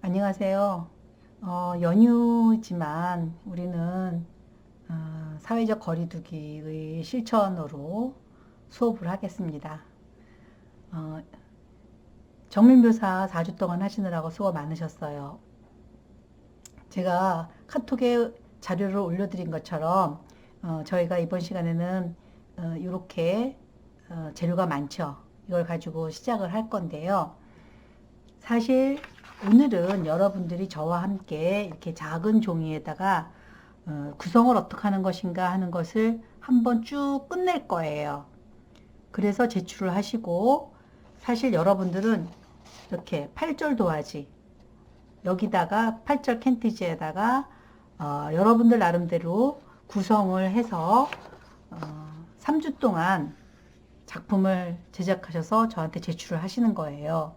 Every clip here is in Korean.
안녕하세요. 연휴지만 우리는 사회적 거리두기의 실천으로 수업을 하겠습니다. 어, 정밀묘사 4주 동안 하시느라고 수고 많으셨어요. 제가 카톡에 자료를 올려드린 것처럼 저희가 이번 시간에는 이렇게 재료가 많죠. 이걸 가지고 시작을 할 건데요. 사실 오늘은 여러분들이 저와 함께 이렇게 작은 종이에다가 구성을 어떻게 하는 것인가 하는 것을 한번 쭉 끝낼 거예요. 그래서 제출을 하시고, 사실 여러분들은 이렇게 8절 도화지 여기다가 8절 캔티지에다가 여러분들 나름대로 구성을 해서 3주 동안 작품을 제작하셔서 저한테 제출을 하시는 거예요.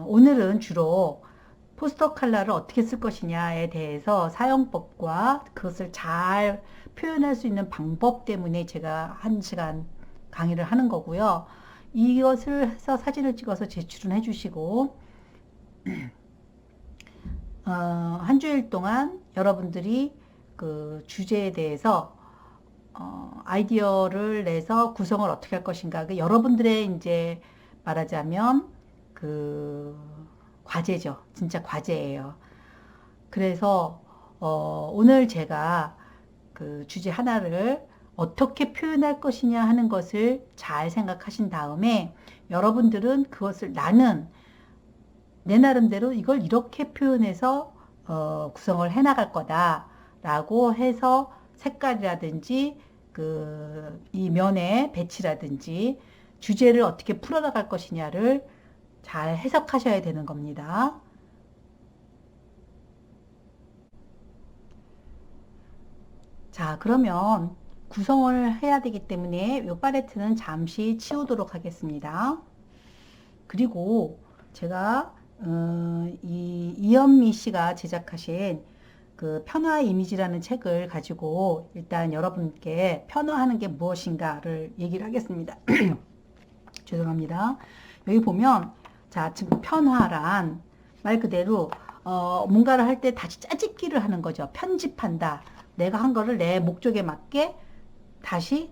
오늘은 주로 포스터 컬러를 어떻게 쓸 것이냐에 대해서 사용법과 그것을 잘 표현할 수 있는 방법 때문에 제가 1시간 강의를 하는 거고요. 이것을 해서 사진을 찍어서 제출은 해주시고, 한 주일 동안 여러분들이 그 주제에 대해서 아이디어를 내서 구성을 어떻게 할 것인가. 그 여러분들의 이제 말하자면 그 과제죠. 진짜 과제예요. 그래서 오늘 제가 그 주제 하나를 어떻게 표현할 것이냐 하는 것을 잘 생각하신 다음에 여러분들은 그것을 나는 내 나름대로 이걸 이렇게 표현해서 구성을 해 나갈 거다라고 해서 색깔이라든지 그 이 면의 배치라든지 주제를 어떻게 풀어나갈 것이냐를 잘 해석하셔야 되는 겁니다. 자, 그러면 구성을 해야 되기 때문에 이 팔레트는 잠시 치우도록 하겠습니다. 그리고 제가 이 이현미 씨가 제작하신 그 편화 이미지라는 책을 가지고 일단 여러분께 편화하는 게 무엇인가를 얘기를 하겠습니다. 죄송합니다. 여기 보면 자, 지금 편화란 말 그대로 뭔가를 할 때 다시 짜집기를 하는 거죠. 편집한다. 내가 한 거를 내 목적에 맞게 다시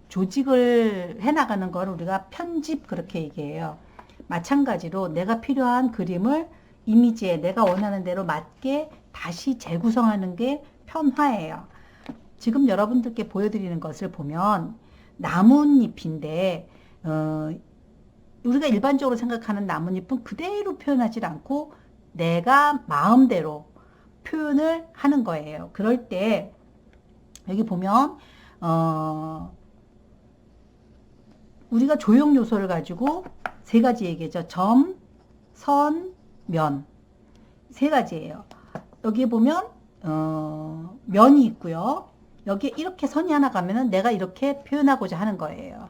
조직을 해나가는 걸 우리가 편집 그렇게 얘기해요. 마찬가지로 내가 필요한 그림을 이미지에 내가 원하는 대로 맞게 다시 재구성하는 게 편화예요. 지금 여러분들께 보여드리는 것을 보면 나뭇잎인데 우리가 일반적으로 생각하는 나뭇잎은 그대로 표현하지 않고 내가 마음대로 표현을 하는 거예요. 그럴 때 여기 보면 우리가 조형 요소를 가지고 세 가지 얘기죠. 점, 선, 면. 세 가지예요. 여기 보면 면이 있고요. 여기에 이렇게 선이 하나 가면은 내가 이렇게 표현하고자 하는 거예요.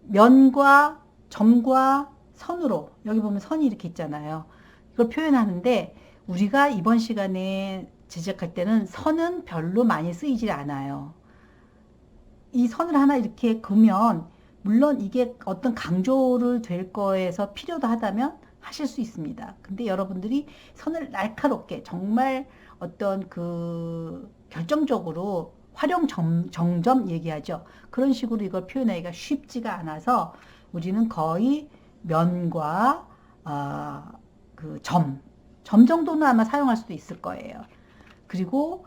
면과 점과 선으로 여기 보면 선이 이렇게 있잖아요. 이걸 표현하는데 우리가 이번 시간에 제작할 때는 선은 별로 많이 쓰이질 않아요. 이 선을 하나 이렇게 그으면 물론 이게 어떤 강조를 될 거에서 필요도 하다면 하실 수 있습니다. 근데 여러분들이 선을 날카롭게 정말 어떤 그 결정적으로 정점 얘기하죠. 그런 식으로 이걸 표현하기가 쉽지가 않아서 우리는 거의 면과 그 점 정도는 아마 사용할 수도 있을 거예요. 그리고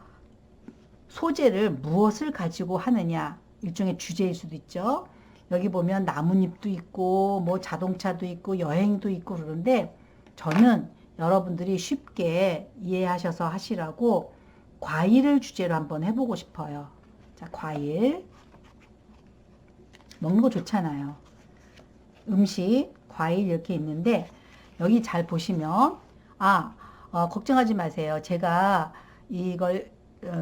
소재를 무엇을 가지고 하느냐 일종의 주제일 수도 있죠. 여기 보면 나뭇잎도 있고 뭐 자동차도 있고 여행도 있고 그러는데 저는 여러분들이 쉽게 이해하셔서 하시라고 과일을 주제로 한번 해보고 싶어요. 자, 과일 먹는 거 좋잖아요. 음식, 과일 이렇게 있는데 여기 잘 보시면 걱정하지 마세요. 제가 이걸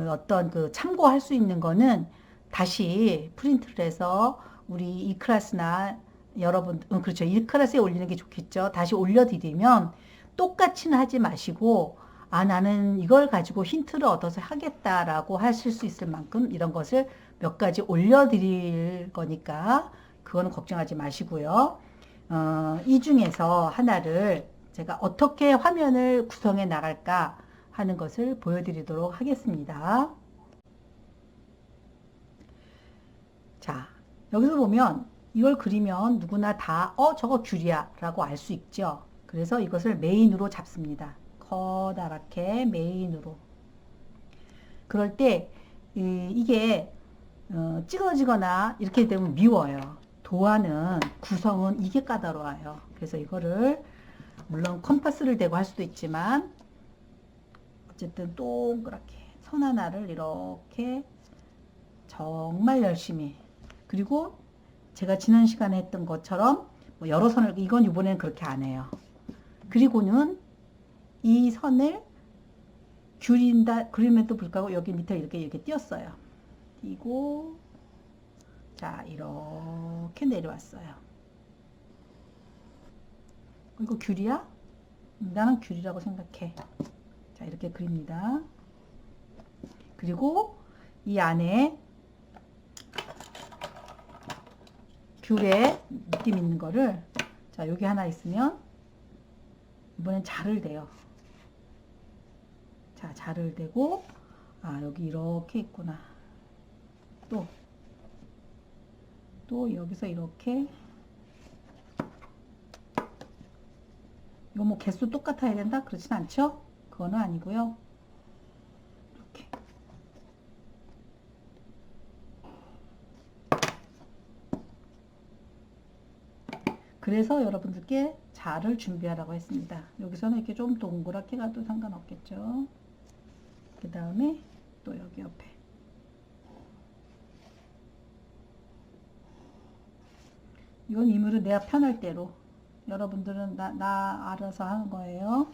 어떤 그 참고할 수 있는 거는 다시 프린트를 해서 우리 이 클래스나 여러분 그렇죠. 이 클래스에 올리는 게 좋겠죠. 다시 올려드리면 똑같이는 하지 마시고 나는 이걸 가지고 힌트를 얻어서 하겠다라고 하실 수 있을 만큼 이런 것을 몇 가지 올려드릴 거니까 그거는 걱정하지 마시고요. 이 중에서 하나를 제가 어떻게 화면을 구성해 나갈까 하는 것을 보여드리도록 하겠습니다. 자, 여기서 보면 이걸 그리면 누구나 다 저거 귤이야 라고 알 수 있죠. 그래서 이것을 메인으로 잡습니다. 커다랗게 메인으로. 그럴 때 이게 찌그러지거나 이렇게 되면 미워요. 도안은 구성은 이게 까다로워요. 그래서 이거를 물론 컴파스를 대고 할 수도 있지만 어쨌든 동그랗게 선 하나를 이렇게 정말 열심히, 그리고 제가 지난 시간에 했던 것처럼 뭐 여러 선을, 이건 이번에는 그렇게 안 해요. 그리고는 이 선을 그림에도 불구하고 여기 밑에 이렇게 띄었어요. 띄고, 자, 이렇게 내려왔어요. 이거 귤이야? 나는 귤이라고 생각해. 자, 이렇게 그립니다. 그리고 이 안에 귤에 느낌 있는 거를, 자, 여기 하나 있으면 이번엔 자를 대요. 자, 자를 대고, 여기 이렇게 있구나. 또 여기서 이렇게, 이거 뭐 개수 똑같아야 된다? 그렇진 않죠? 그거는 아니고요. 이렇게. 그래서 여러분들께 자를 준비하라고 했습니다. 여기서는 이렇게 좀 동그랗게 가도 상관없겠죠. 그 다음에 또 여기 옆에. 이건 임의로 내가 편할 대로. 여러분들은 나 알아서 하는 거예요.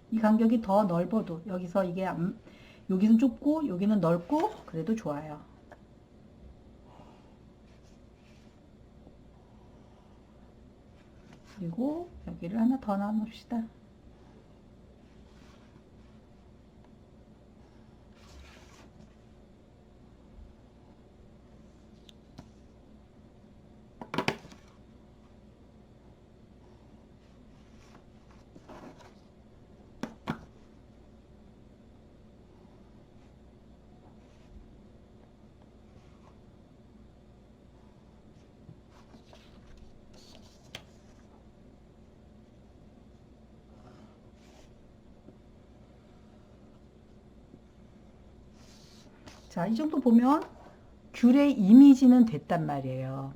이 간격이 더 넓어도, 여기서 여기는 좁고 여기는 넓고 그래도 좋아요. 그리고 여기를 하나 더 나눕시다. 자, 이 정도 보면 귤의 이미지는 됐단 말이에요.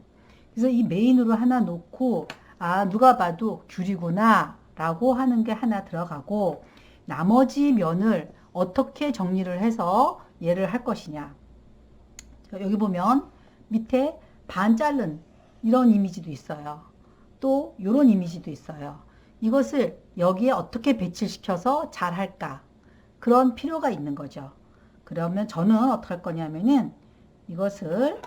그래서 이 메인으로 하나 놓고, 누가 봐도 귤이구나 라고 하는 게 하나 들어가고, 나머지 면을 어떻게 정리를 해서 얘를 할 것이냐. 여기 보면 밑에 반 자른 이런 이미지도 있어요. 또 이런 이미지도 있어요. 이것을 여기에 어떻게 배치시켜서 잘 할까? 그런 필요가 있는 거죠. 그러면 저는 어떻게 할 거냐면은 이것을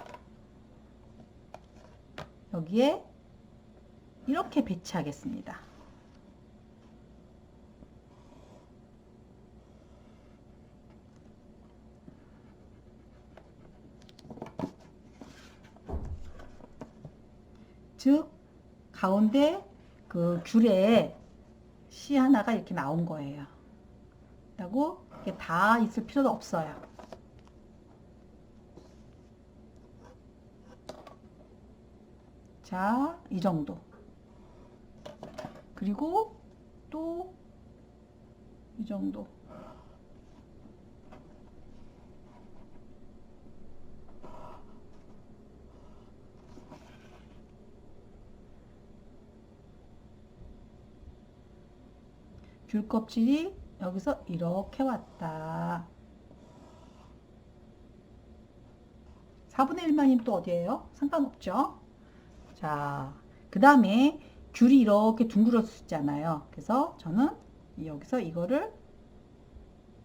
여기에 이렇게 배치하겠습니다. 즉 가운데 그 귤에 씨 하나가 이렇게 나온 거예요. 라고 이게 다 있을 필요도 없어요. 자, 이 정도. 그리고 또 이 정도. 귤 껍질이 여기서 이렇게 왔다. 4분의 1만이면 또 어디예요? 상관없죠? 자, 그 다음에 귤이 이렇게 둥그렇잖아요. 그래서 저는 여기서 이거를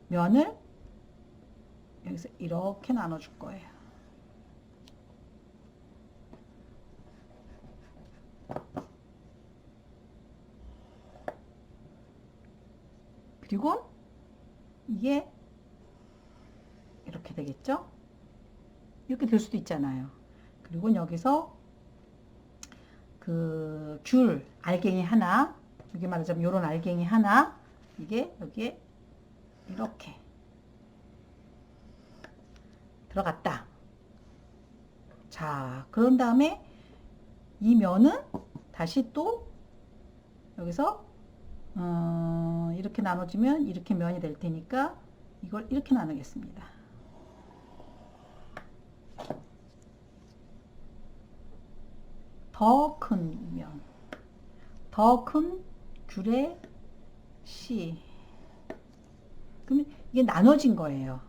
면을 여기서 이렇게 나눠줄 거예요. 그리고 이게 이렇게 되겠죠? 이렇게 될 수도 있잖아요. 그리고 여기서 그 알갱이 하나, 여기 말하자면 요런 알갱이 하나, 이게 여기에 이렇게 들어갔다. 자, 그런 다음에 이 면은 다시 또 여기서 이렇게 나눠주면 이렇게 면이 될 테니까 이걸 이렇게 나누겠습니다. 더 큰 면, 더 큰 귤의 씨. 그러면 이게 나눠진 거예요.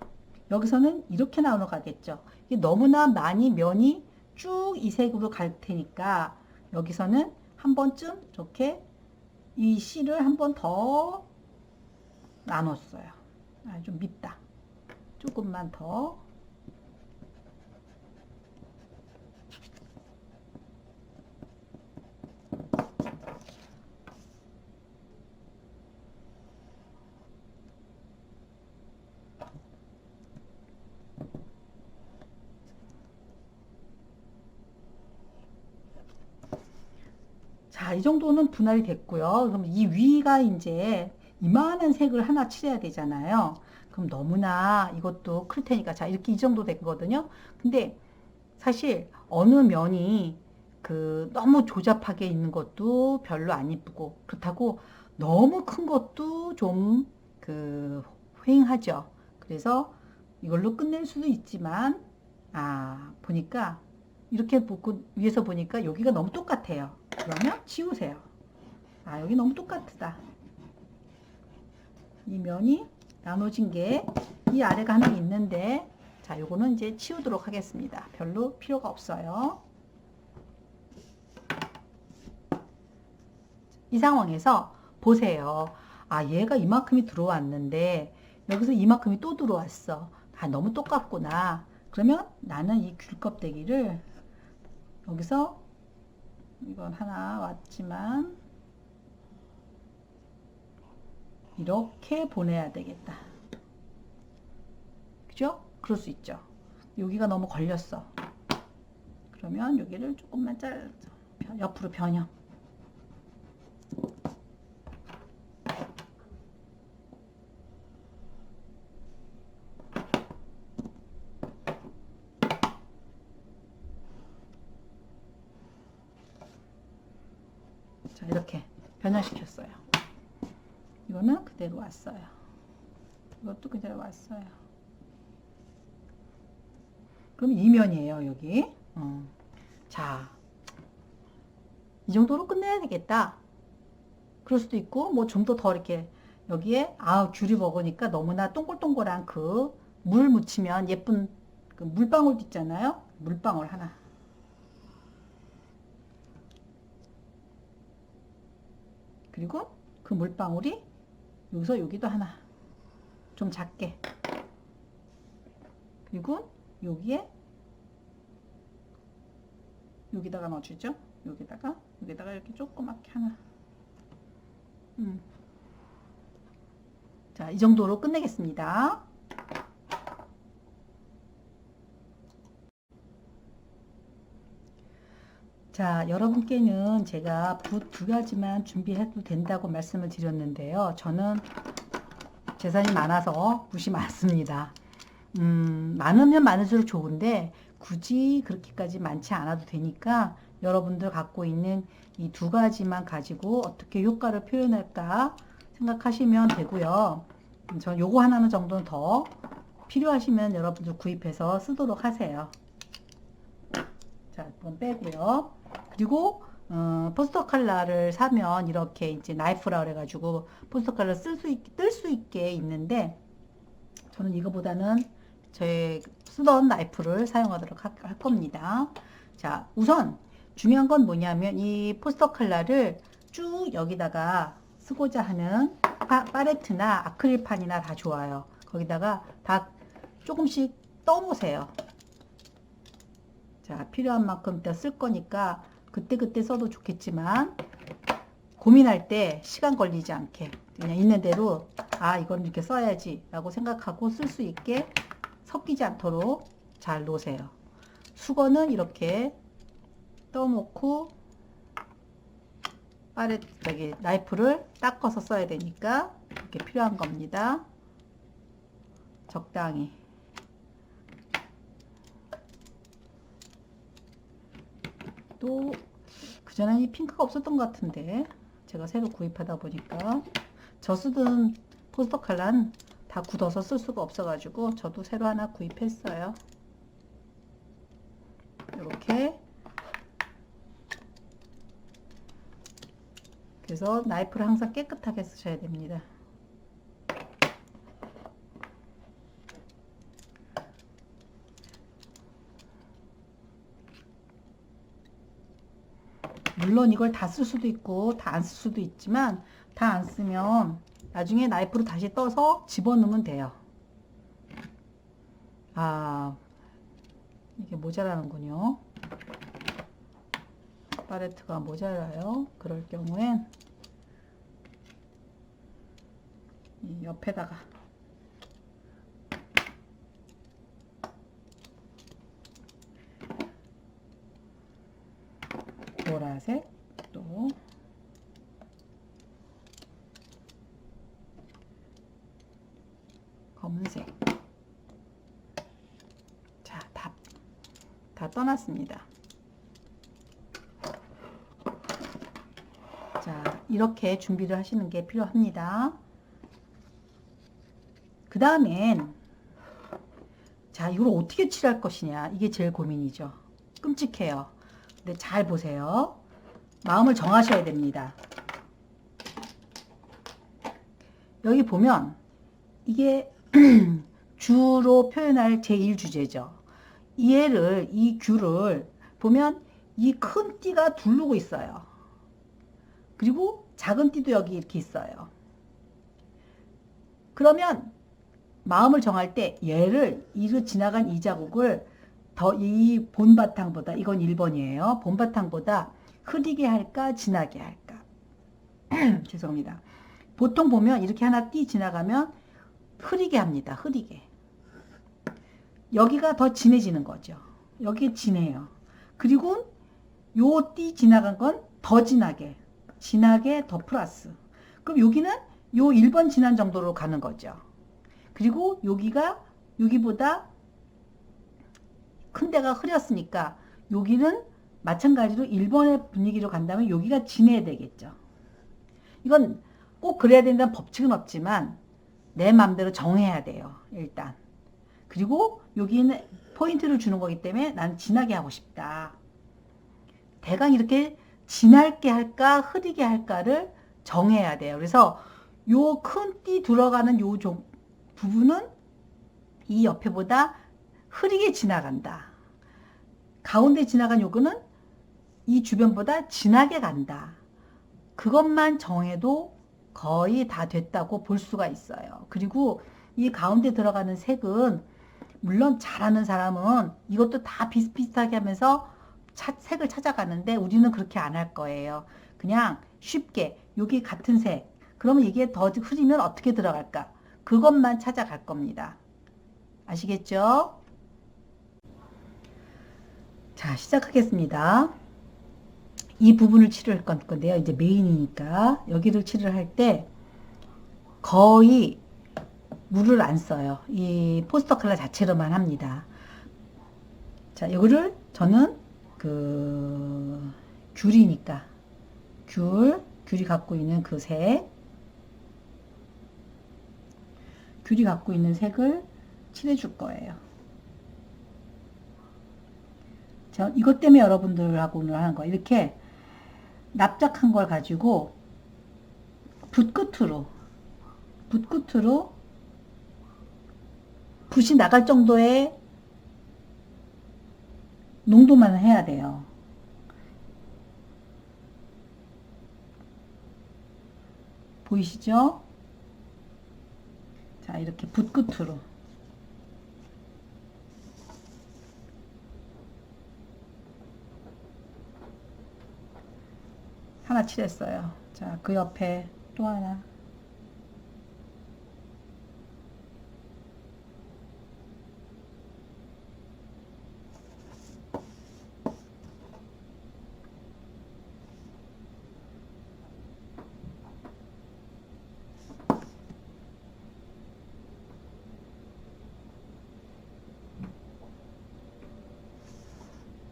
여기서는 이렇게 나눠 가겠죠. 이게 너무나 많이 면이 쭉 이 색으로 갈 테니까 여기서는 한 번쯤 이렇게 이 씨를 한 번 더 나눴어요. 좀 밉다. 조금만 더. 자, 이 정도는 분할이 됐고요. 그럼 이 위가 이제 이만한 색을 하나 칠해야 되잖아요. 그럼 너무나 이것도 클 테니까 자, 이렇게 이 정도 됐거든요. 근데 사실 어느 면이 너무 조잡하게 있는 것도 별로 안 이쁘고 그렇다고 너무 큰 것도 좀 휑하죠. 그래서 이걸로 끝낼 수도 있지만 보니까 이렇게 보고 위에서 보니까 여기가 너무 똑같아요. 그러면 지우세요. 여기 너무 똑같다. 이 면이 나눠진 게 이 아래가 하나 있는데 자, 요거는 이제 치우도록 하겠습니다. 별로 필요가 없어요. 이 상황에서 보세요. 얘가 이만큼이 들어왔는데 여기서 이만큼이 또 들어왔어. 너무 똑같구나. 그러면 나는 이 귤 껍데기를 여기서 이건 하나 왔지만 이렇게 보내야 되겠다. 그죠? 그럴 수 있죠. 여기가 너무 걸렸어. 그러면 여기를 조금만 옆으로 변형. 자, 이렇게 변형시켰어요. 이거는 그대로 왔어요. 이것도 그대로 왔어요. 그럼 이면이에요, 여기. 자, 이 정도로 끝내야 되겠다. 그럴 수도 있고, 뭐 좀 더 이렇게 여기에 귤이 먹으니까 너무나 동글동글한 물 묻히면 예쁜 물방울도 있잖아요. 물방울 하나. 그리고 그 물방울이 여기서 여기도 하나. 좀 작게. 그리고 여기다가 넣어주죠. 여기다가 이렇게 조그맣게 하나. 자, 이 정도로 끝내겠습니다. 자, 여러분께는 제가 붓 2가지만 준비해도 된다고 말씀을 드렸는데요. 저는 재산이 많아서 붓이 많습니다. 많으면 많을수록 좋은데 굳이 그렇게까지 많지 않아도 되니까 여러분들 갖고 있는 이 2가지만 가지고 어떻게 효과를 표현할까 생각하시면 되고요. 전 요거 하나는 정도는 더 필요하시면 여러분들 구입해서 쓰도록 하세요. 자, 이건 빼고요. 그리고 포스터 칼라를 사면 이렇게 이제 나이프라 그래가지고 포스터 칼라 뜰 수 있게 있는데 저는 이거보다는 제 쓰던 나이프를 사용하도록 할 겁니다. 자, 우선 중요한 건 뭐냐면 이 포스터 칼라를 쭉 여기다가 쓰고자 하는 팔레트나 아크릴판이나 다 좋아요. 거기다가 다 조금씩 떠놓으세요. 자, 필요한 만큼 다 쓸 거니까 그때그때 써도 좋겠지만 고민할 때 시간 걸리지 않게 그냥 있는 대로 이건 이렇게 써야지 라고 생각하고 쓸 수 있게 섞이지 않도록 잘 놓으세요. 수건은 이렇게 떠놓고 저기 나이프를 닦아서 써야 되니까 이렇게 필요한 겁니다. 적당히. 또 그전에는 이 핑크가 없었던 것 같은데 제가 새로 구입하다 보니까 저 쓰던 포스터 컬러는 다 굳어서 쓸 수가 없어가지고 저도 새로 하나 구입했어요. 이렇게. 그래서 나이프를 항상 깨끗하게 쓰셔야 됩니다. 물론 이걸 다 쓸 수도 있고 다 안 쓸 수도 있지만 다 안 쓰면 나중에 나이프로 다시 떠서 집어넣으면 돼요. 아, 이게 모자라는군요. 팔레트가 모자라요. 그럴 경우엔 이 옆에다가 보라색, 또 검은색. 자, 다 떠났습니다. 자, 이렇게 준비를 하시는 게 필요합니다. 그 다음엔 자, 이걸 어떻게 칠할 것이냐, 이게 제일 고민이죠. 끔찍해요. 근데 잘 보세요. 마음을 정하셔야 됩니다. 여기 보면 이게 주로 표현할 제1주제죠. 이 귤을 보면 이 큰 띠가 두르고 있어요. 그리고 작은 띠도 여기 이렇게 있어요. 그러면 마음을 정할 때 얘를 이로 지나간 이 자국을 더 이 본바탕보다, 이건 1번이에요. 본바탕보다 흐리게 할까 진하게 할까. 죄송합니다. 보통 보면 이렇게 하나 띠 지나가면 흐리게 합니다. 흐리게. 여기가 더 진해지는 거죠. 여기 진해요. 그리고 요 띠 지나간 건 더 진하게 더 플러스. 그럼 여기는 요 1번 진한 정도로 가는 거죠. 그리고 여기보다 큰 데가 흐렸으니까 여기는 마찬가지로 1번의 분위기로 간다면 여기가 진해야 되겠죠. 이건 꼭 그래야 된다는 법칙은 없지만 내 마음대로 정해야 돼요. 일단. 그리고 여기는 포인트를 주는 거기 때문에 나는 진하게 하고 싶다. 대강 이렇게 진하게 할까 흐리게 할까를 정해야 돼요. 그래서 요 큰 띠 들어가는 요 부분은 이 옆에보다 흐리게 지나간다. 가운데 지나간 요거는 이 주변보다 진하게 간다. 그것만 정해도 거의 다 됐다고 볼 수가 있어요. 그리고 이 가운데 들어가는 색은 물론 잘하는 사람은 이것도 다 비슷비슷하게 하면서 색을 찾아가는데 우리는 그렇게 안 할 거예요. 그냥 쉽게 여기 같은 색, 그러면 이게 더 흐리면 어떻게 들어갈까? 그것만 찾아갈 겁니다. 아시겠죠? 자, 시작하겠습니다. 이 부분을 칠할 건데요. 이제 메인이니까 여기를 칠을 할 때 거의 물을 안 써요. 이 포스터 컬러 자체로만 합니다. 자, 이거를 저는 귤이니까 귤이 갖고 있는 그 색, 귤이 갖고 있는 색을 칠해줄 거예요. 자, 이것 때문에 여러분들하고 오늘 하는 거 이렇게 납작한 걸 가지고 붓끝으로 붓이 나갈 정도의 농도만 해야 돼요. 보이시죠? 자, 이렇게 붓끝으로 하나 칠했어요. 자, 그 옆에 또 하나.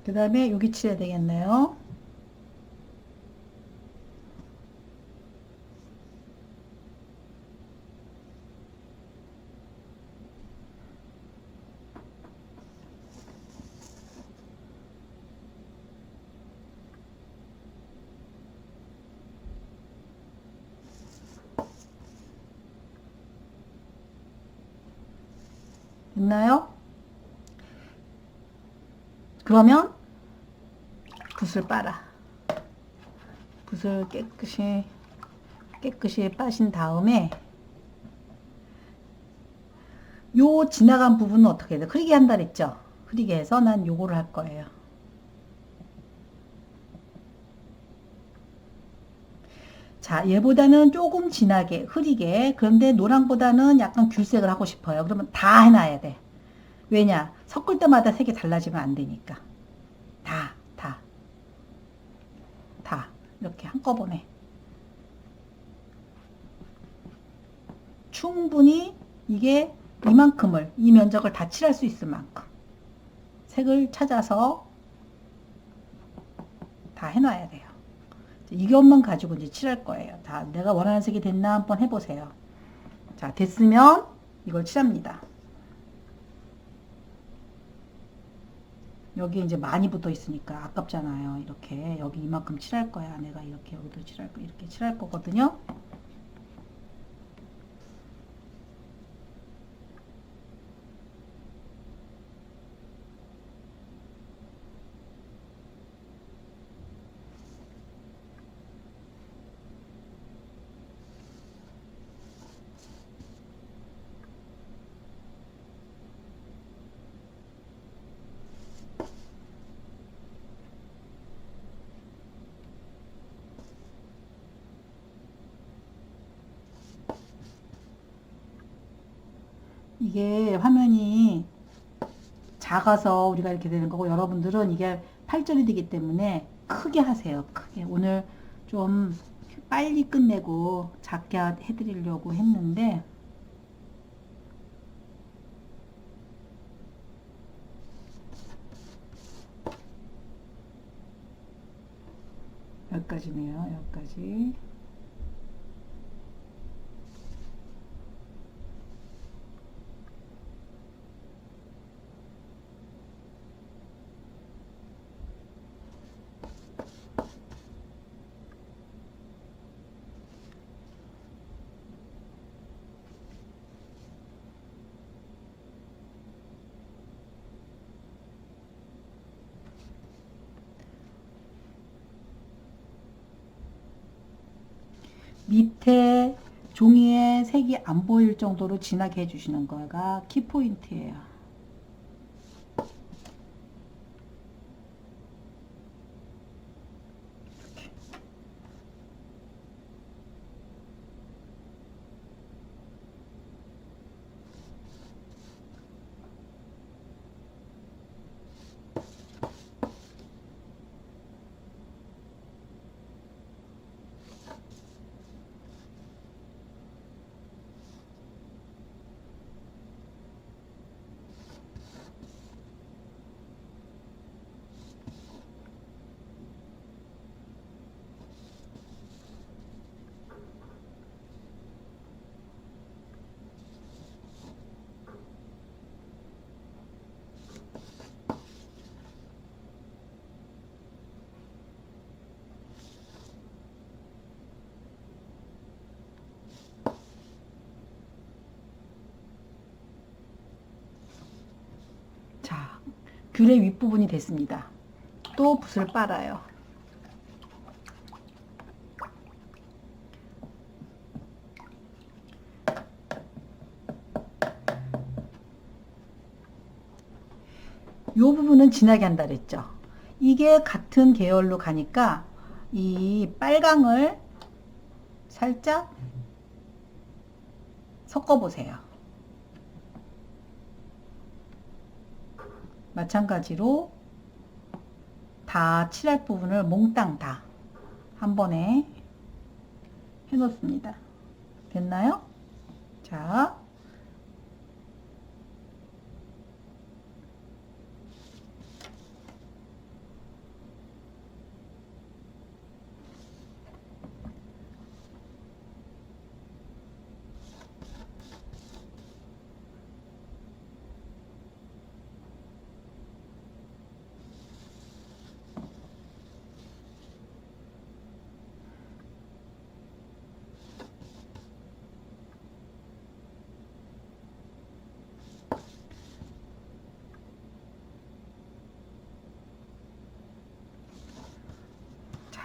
그 다음에 여기 칠해야 되겠네요. 됐나요? 그러면 붓을 빨아. 붓을 깨끗이 빠신 다음에 요 지나간 부분은 어떻게 해야 돼? 흐리게 한다 그랬죠? 흐리게 해서 난 요거를 할 거예요. 자, 얘보다는 조금 진하게, 흐리게. 그런데 노랑보다는 약간 귤색을 하고 싶어요. 그러면 다 해놔야 돼. 왜냐? 섞을 때마다 색이 달라지면 안 되니까. 다, 다, 다. 이렇게 한꺼번에. 충분히 이게 이만큼을, 이 면적을 다 칠할 수 있을 만큼. 색을 찾아서 다 해놔야 돼요. 이것만 가지고 이제 칠할 거예요. 다 내가 원하는 색이 됐나 한번 해보세요. 자, 됐으면 이걸 칠합니다. 여기 이제 많이 붙어 있으니까 아깝잖아요. 이렇게 여기 이만큼 칠할 거야. 내가 이렇게 여기도 칠할 거 이렇게 칠할 거거든요. 이게 화면이 작아서 우리가 이렇게 되는 거고 여러분들은 이게 8절이 되기 때문에 크게 하세요. 크게. 오늘 좀 빨리 끝내고 작게 해드리려고 했는데 여기까지네요. 여기까지. 밑에 종이에 색이 안 보일 정도로 진하게 해주시는 거가 키포인트예요. 자, 귤의 윗부분이 됐습니다. 또 붓을 빨아요. 요 부분은 진하게 한다 그랬죠. 이게 같은 계열로 가니까 이 빨강을 살짝 섞어 보세요. 마찬가지로 다 칠할 부분을 몽땅 다 한 번에 해 놓습니다. 됐나요? 자,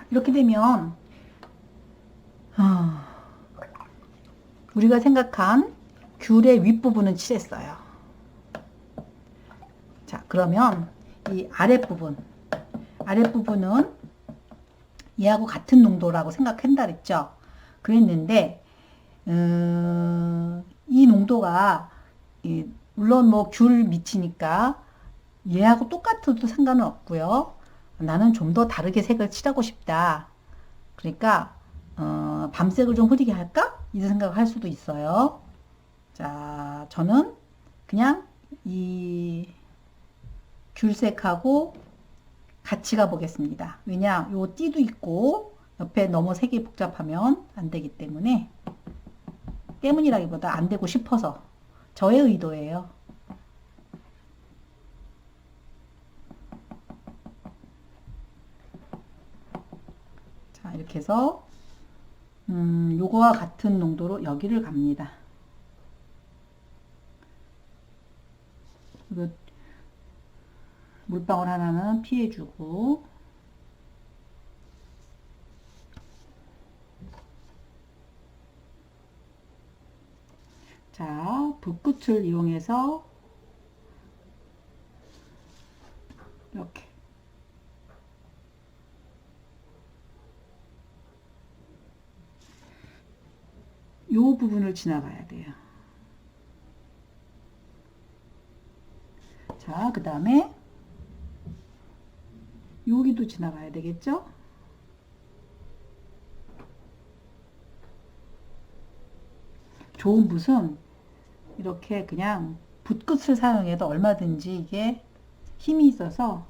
이렇게 되면 우리가 생각한 귤의 윗부분은 칠했어요. 자, 그러면 이 아랫부분은 얘하고 같은 농도라고 생각한다 그랬죠? 그랬는데 이 농도가 물론 뭐 귤 밑이니까 얘하고 똑같아도 상관은 없고요. 나는 좀 더 다르게 색을 칠하고 싶다. 그러니까 밤색을 좀 흐리게 할까? 이런 생각을 할 수도 있어요. 자, 저는 그냥 이 귤색하고 같이 가보겠습니다. 왜냐, 요 띠도 있고 옆에 너무 색이 복잡하면 안 되기 때문이라기보다 안 되고 싶어서 저의 의도예요. 자, 이렇게 해서 요거와 같은 농도로 여기를 갑니다. 이거 물방울 하나는 피해주고 자, 붓끝을 이용해서 이렇게 요 부분을 지나가야 돼요. 자, 그 다음에 여기도 지나가야 되겠죠? 좋은 붓은 이렇게 그냥 붓끝을 사용해도 얼마든지 이게 힘이 있어서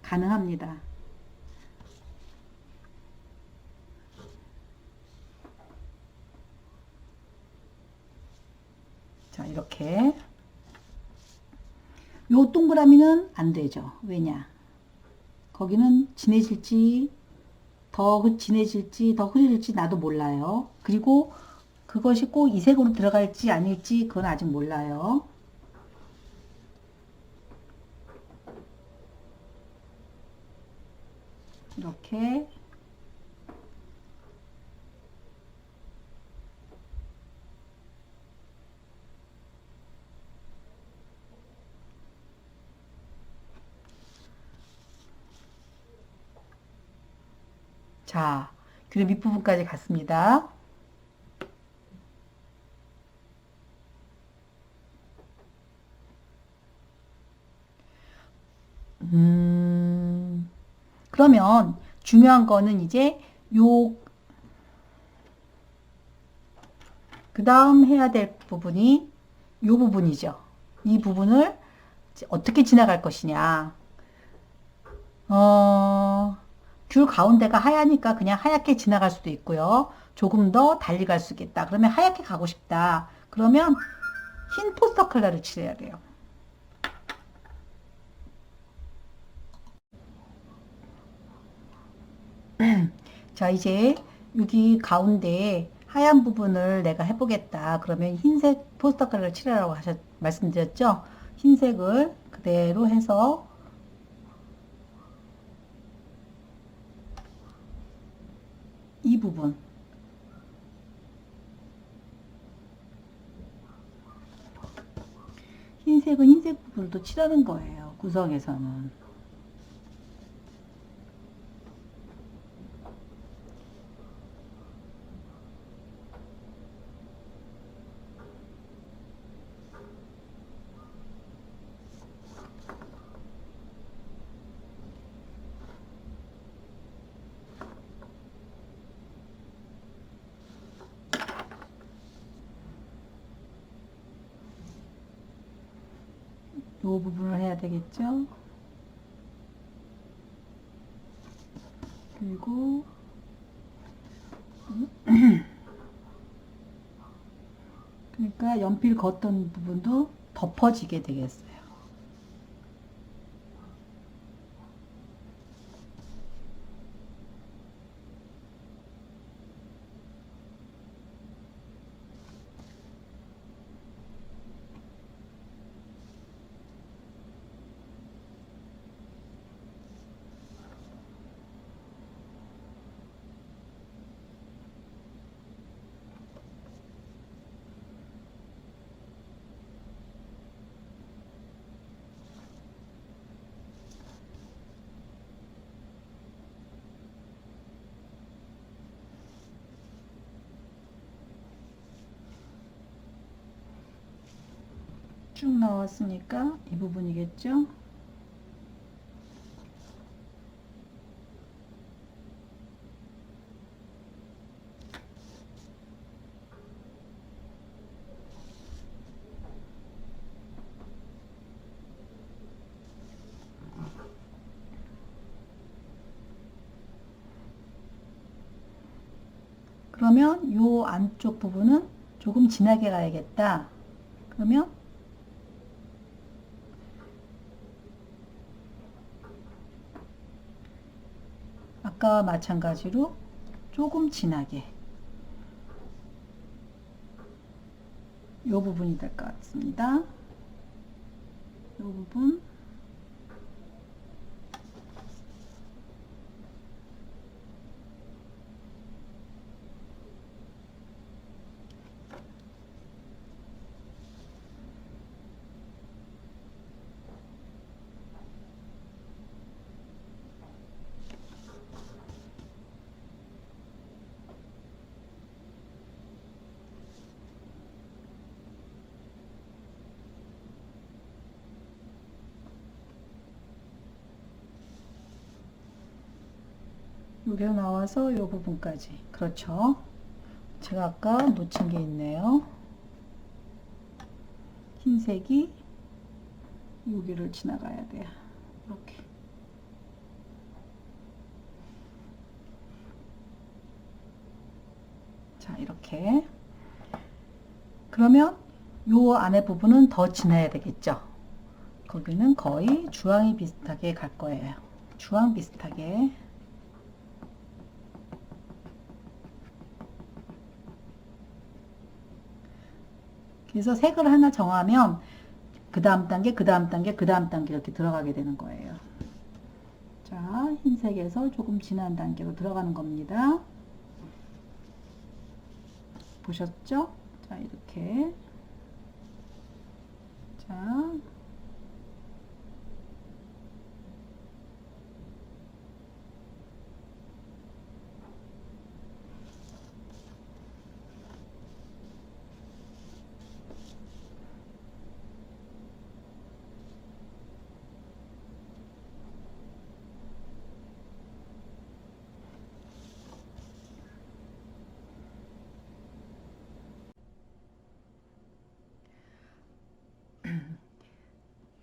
가능합니다. 자, 이렇게 요 동그라미는 안 되죠. 왜냐? 거기는 진해질지 더 진해질지 더 흐려질지 나도 몰라요. 그리고 그것이 꼭 이 색으로 들어갈지 아닐지 그건 아직 몰라요. 이렇게 자, 그리고 밑부분까지 갔습니다. 그러면 중요한 거는 이제 요, 그 다음 해야 될 부분이 요 부분이죠. 이 부분을 어떻게 지나갈 것이냐. 귤 가운데가 하얘니까 그냥 하얗게 지나갈 수도 있고요. 조금 더 달리 갈 수 있겠다. 그러면 하얗게 가고 싶다. 그러면 흰 포스터 컬러를 칠해야 돼요. 자, 이제 여기 가운데 하얀 부분을 내가 해보겠다. 그러면 흰색 포스터 컬러를 칠하라고 말씀드렸죠? 흰색을 그대로 해서 이 부분. 흰색은 흰색 부분도 칠하는 거예요. 구성에서는. 이 부분을 해야 되겠죠? 그리고 그러니까 연필 걷던 부분도 덮어지게 되겠어요. 쭉 나왔으니까 이 부분이겠죠? 그러면 요 안쪽 부분은 조금 진하게 가야겠다. 그러면 아까와 마찬가지로 조금 진하게 요 부분이 될 것 같습니다. 요 부분 여기로 나와서 요 부분까지. 그렇죠. 제가 아까 놓친 게 있네요. 흰색이 여기를 지나가야 돼요. 이렇게. 자, 이렇게. 그러면 요 안에 부분은 더 진해야 되겠죠. 거기는 거의 주황이 비슷하게 갈 거예요. 주황 비슷하게. 그래서 색을 하나 정하면 그 다음 단계, 그 다음 단계, 그 다음 단계 이렇게 들어가게 되는 거예요. 자, 흰색에서 조금 진한 단계로 들어가는 겁니다. 보셨죠? 자, 이렇게. 자,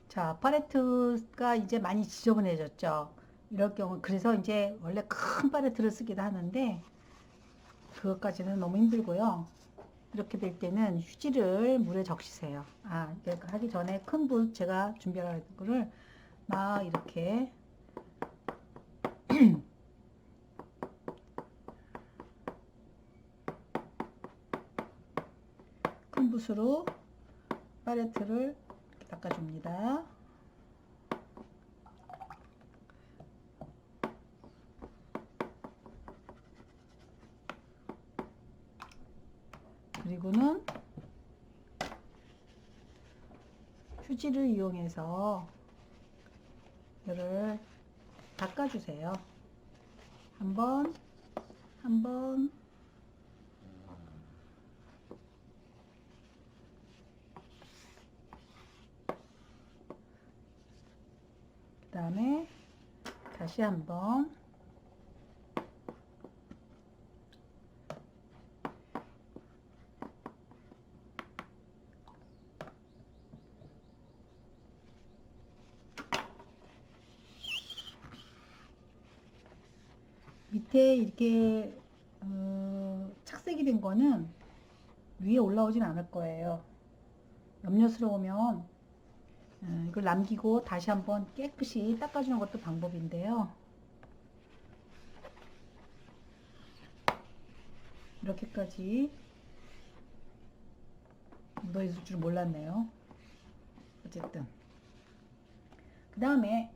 자, 팔레트가 이제 많이 지저분해졌죠. 이럴 경우, 그래서 이제 원래 큰 팔레트를 쓰기도 하는데, 그것까지는 너무 힘들고요. 이렇게 될 때는 휴지를 물에 적시세요. 아, 이게 하기 전에 큰 불 제가 준비할 거를 막 이렇게 큰 붓으로 팔레트를 닦아줍니다. 그리고는 휴지를 이용해서 이를 닦아주세요. 한 번, 한 번, 그 다음에 다시 한 번, 밑에 이렇게 착색이 된 거는 위에 올라오진 않을 거예요. 염려스러우면 이걸 남기고 다시 한번 깨끗이 닦아주는 것도 방법인데요. 이렇게까지 묻어 있을 줄 몰랐네요. 어쨌든 그 다음에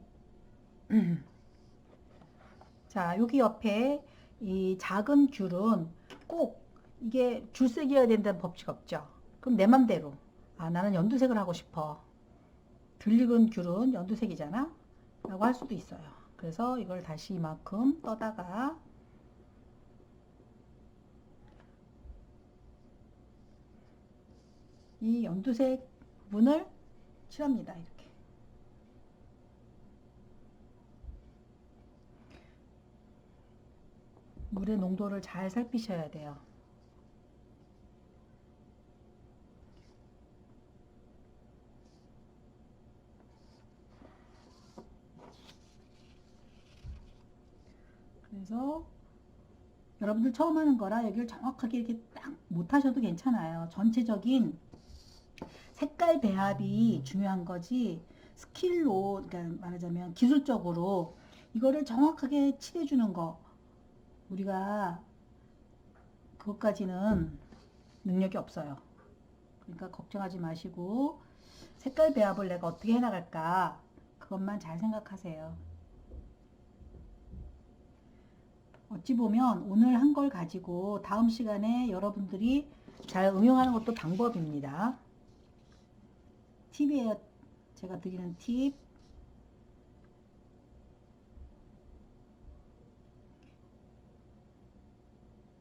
자, 여기 옆에 이 작은 귤은 꼭 이게 줄색이어야 된다는 법칙 없죠. 그럼 내 맘대로 나는 연두색을 하고 싶어. 덜 익은 귤은 연두색이잖아 라고 할 수도 있어요. 그래서 이걸 다시 이만큼 떠다가 이 연두색 부분을 칠합니다. 이렇게. 물의 농도를 잘 살피셔야 돼요. 그래서 여러분들 처음 하는 거라 여기를 정확하게 이렇게 딱 못하셔도 괜찮아요. 전체적인 색깔 배합이 중요한 거지 스킬로, 그러니까 말하자면 기술적으로 이거를 정확하게 칠해주는 거 우리가 그것까지는 능력이 없어요. 그러니까 걱정하지 마시고 색깔 배합을 내가 어떻게 해나갈까 그것만 잘 생각하세요. 어찌 보면 오늘 한 걸 가지고 다음 시간에 여러분들이 잘 응용하는 것도 방법입니다. 팁이에요. 제가 드리는 팁.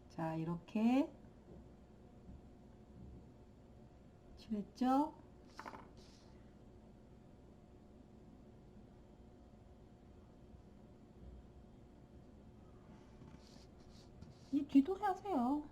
자, 이렇게 칠했죠? 이 뒤도 하세요.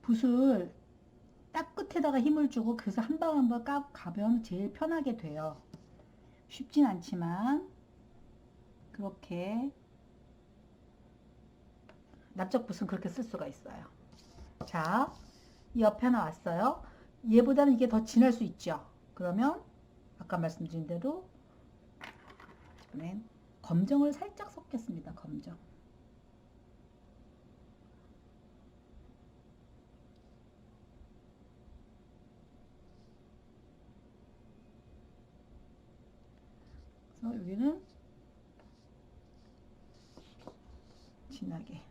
붓을 딱 끝에다가 힘을 주고 그래서 한 방 한 방 가면 제일 편하게 돼요. 쉽진 않지만 그렇게 납작붓은 그렇게 쓸 수가 있어요. 자, 이 옆에 하나 왔어요. 얘보다는 이게 더 진할 수 있죠. 그러면 아까 말씀드린 대로 이번엔 검정을 살짝 섞겠습니다. 검정. 그래서 여기는 진하게.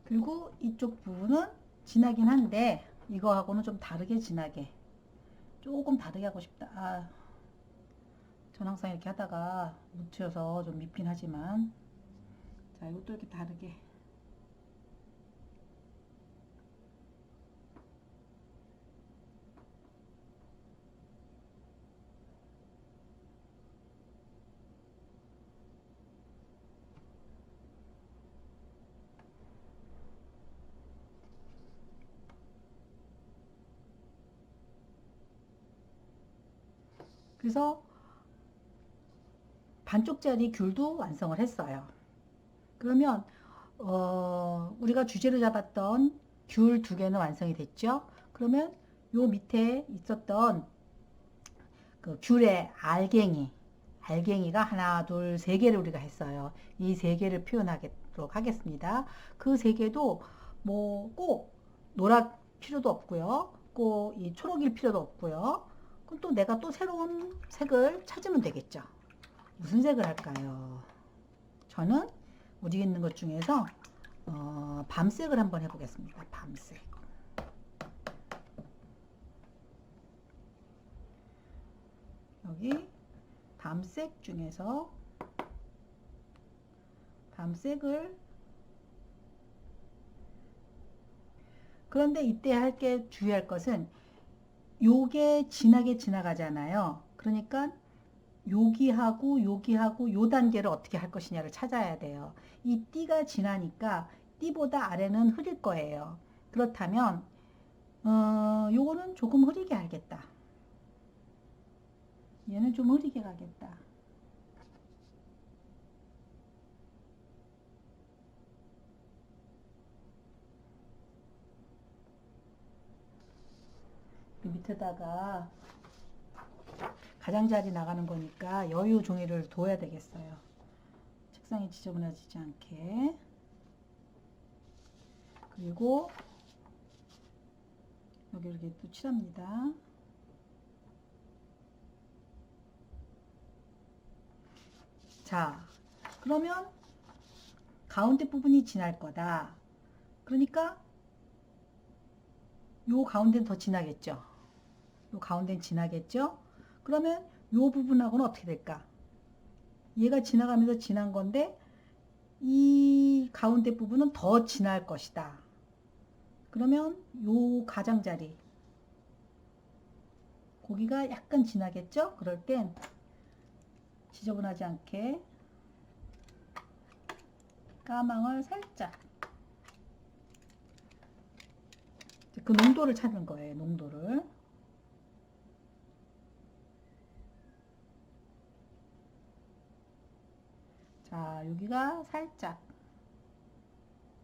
그리고 이쪽 부분은 진하긴 한데 이거하고는 좀 다르게 진하게 조금 다르게 하고 싶다. 아, 전 항상 이렇게 하다가 묻혀서 좀 밉긴 하지만 자, 이것도 이렇게 다르게. 그래서 반쪽짜리 귤도 완성을 했어요. 그러면 우리가 주제로 잡았던 귤 2개는 완성이 됐죠. 그러면 요 밑에 있었던 그 귤의 알갱이가 하나, 둘, 3개를 우리가 했어요. 이 3개를 표현하도록 하겠습니다. 그 3개도 뭐 꼭 노랗 필요도 없고요. 꼭 이 초록일 필요도 없고요. 그럼 또 내가 또 새로운 색을 찾으면 되겠죠. 무슨 색을 할까요? 저는 우리 있는 것 중에서 밤색을 한번 해보겠습니다. 밤색. 여기 밤색 중에서 밤색을 그런데 이때 할게 주의할 것은 요게 진하게 지나가잖아요. 그러니까 여기하고 요 단계를 어떻게 할 것이냐를 찾아야 돼요. 이 띠가 진하니까 띠보다 아래는 흐릴 거예요. 그렇다면 요거는 조금 흐리게 하겠다. 얘는 좀 흐리게 가겠다. 그 밑에다가 가장자리 나가는 거니까 여유 종이를 둬야 되겠어요. 책상이 지저분해지지 않게. 그리고 여기 이렇게 또 칠합니다. 자, 그러면 가운데 부분이 진할 거다. 그러니까 요 가운데는 더 진하겠죠. 요 가운데는 진하겠죠. 그러면 요 부분하고는 어떻게 될까? 얘가 지나가면서 진한 건데 이 가운데 부분은 더 진할 것이다. 그러면 요 가장자리 고기가 약간 진하겠죠? 그럴 땐 지저분하지 않게 까망을 살짝 그 농도를 찾는 거예요. 농도를. 자, 여기가 살짝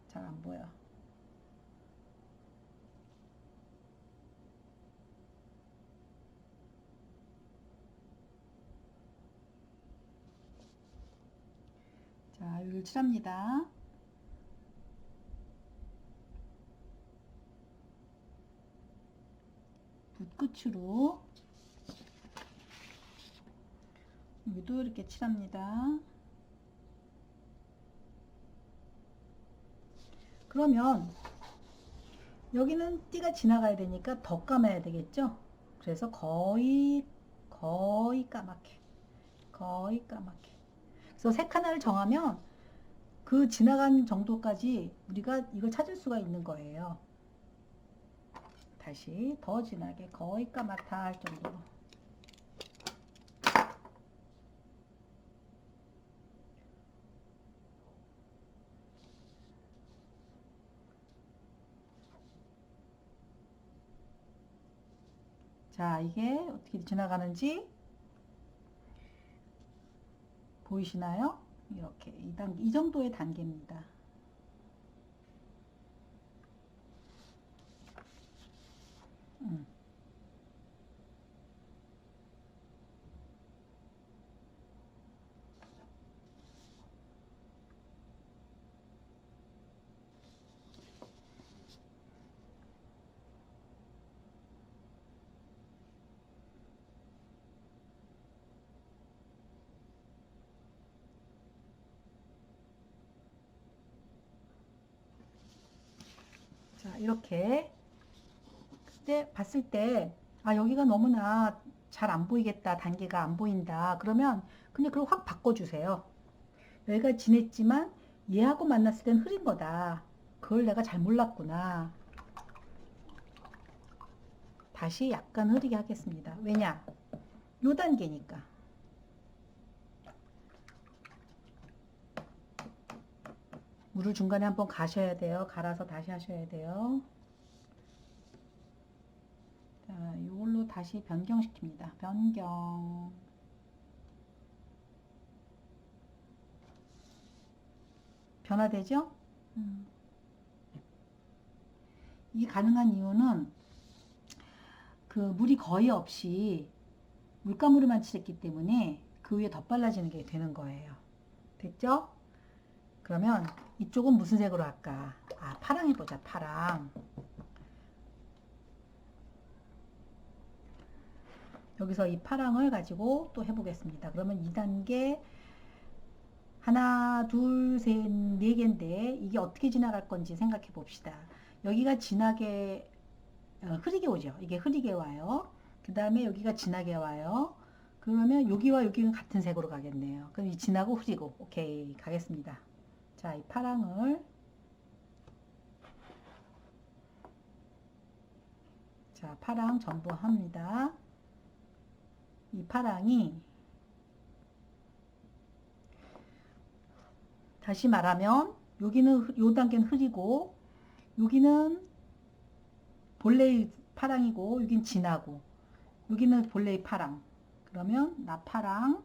잘 안 보여. 자, 여기를 칠합니다. 붓끝으로 여기도 이렇게 칠합니다. 그러면 여기는 띠가 지나가야 되니까 더 감아야 되겠죠? 그래서 거의 까맣게 그래서 색 하나를 정하면 그 지나간 정도까지 우리가 이걸 찾을 수가 있는 거예요. 다시 더 진하게 거의 까맣다 할 정도로. 자, 이게 어떻게 지나가는지 보이시나요? 이렇게 이 정도의 단계입니다. 자, 이렇게 그때 봤을 때 아, 여기가 너무나 잘 안 보이겠다. 단계가 안 보인다. 그러면 그냥 그걸 확 바꿔주세요. 여기가 진했지만 얘하고 만났을 땐 흐린 거다. 그걸 내가 잘 몰랐구나. 다시 약간 흐리게 하겠습니다. 왜냐? 요 단계니까. 물을 중간에 한번 가셔야 돼요. 갈아서 다시 하셔야 돼요. 자, 이걸로 다시 변경시킵니다. 변경. 변화되죠? 이 가능한 이유는 그 물이 거의 없이 물감으로만 칠했기 때문에 그 위에 덧발라지는 게 되는 거예요. 됐죠? 그러면 이쪽은 무슨 색으로 할까? 아, 파랑 해보자. 파랑. 여기서 이 파랑을 가지고 또 해보겠습니다. 그러면 2단계 하나, 둘, 셋, 네 개인데 이게 어떻게 지나갈 건지 생각해 봅시다. 여기가 진하게 흐리게 오죠. 이게 흐리게 와요. 그 다음에 여기가 진하게 와요. 그러면 여기와 여기는 같은 색으로 가겠네요. 그럼 이 진하고 흐리고 오케이 가겠습니다. 자, 이 파랑을 자, 파랑 전부 합니다. 이 파랑이 다시 말하면 여기는 요 단계는 흐리고 여기는 본래의 파랑이고 여긴 진하고 여기는 본래의 파랑. 그러면 나파랑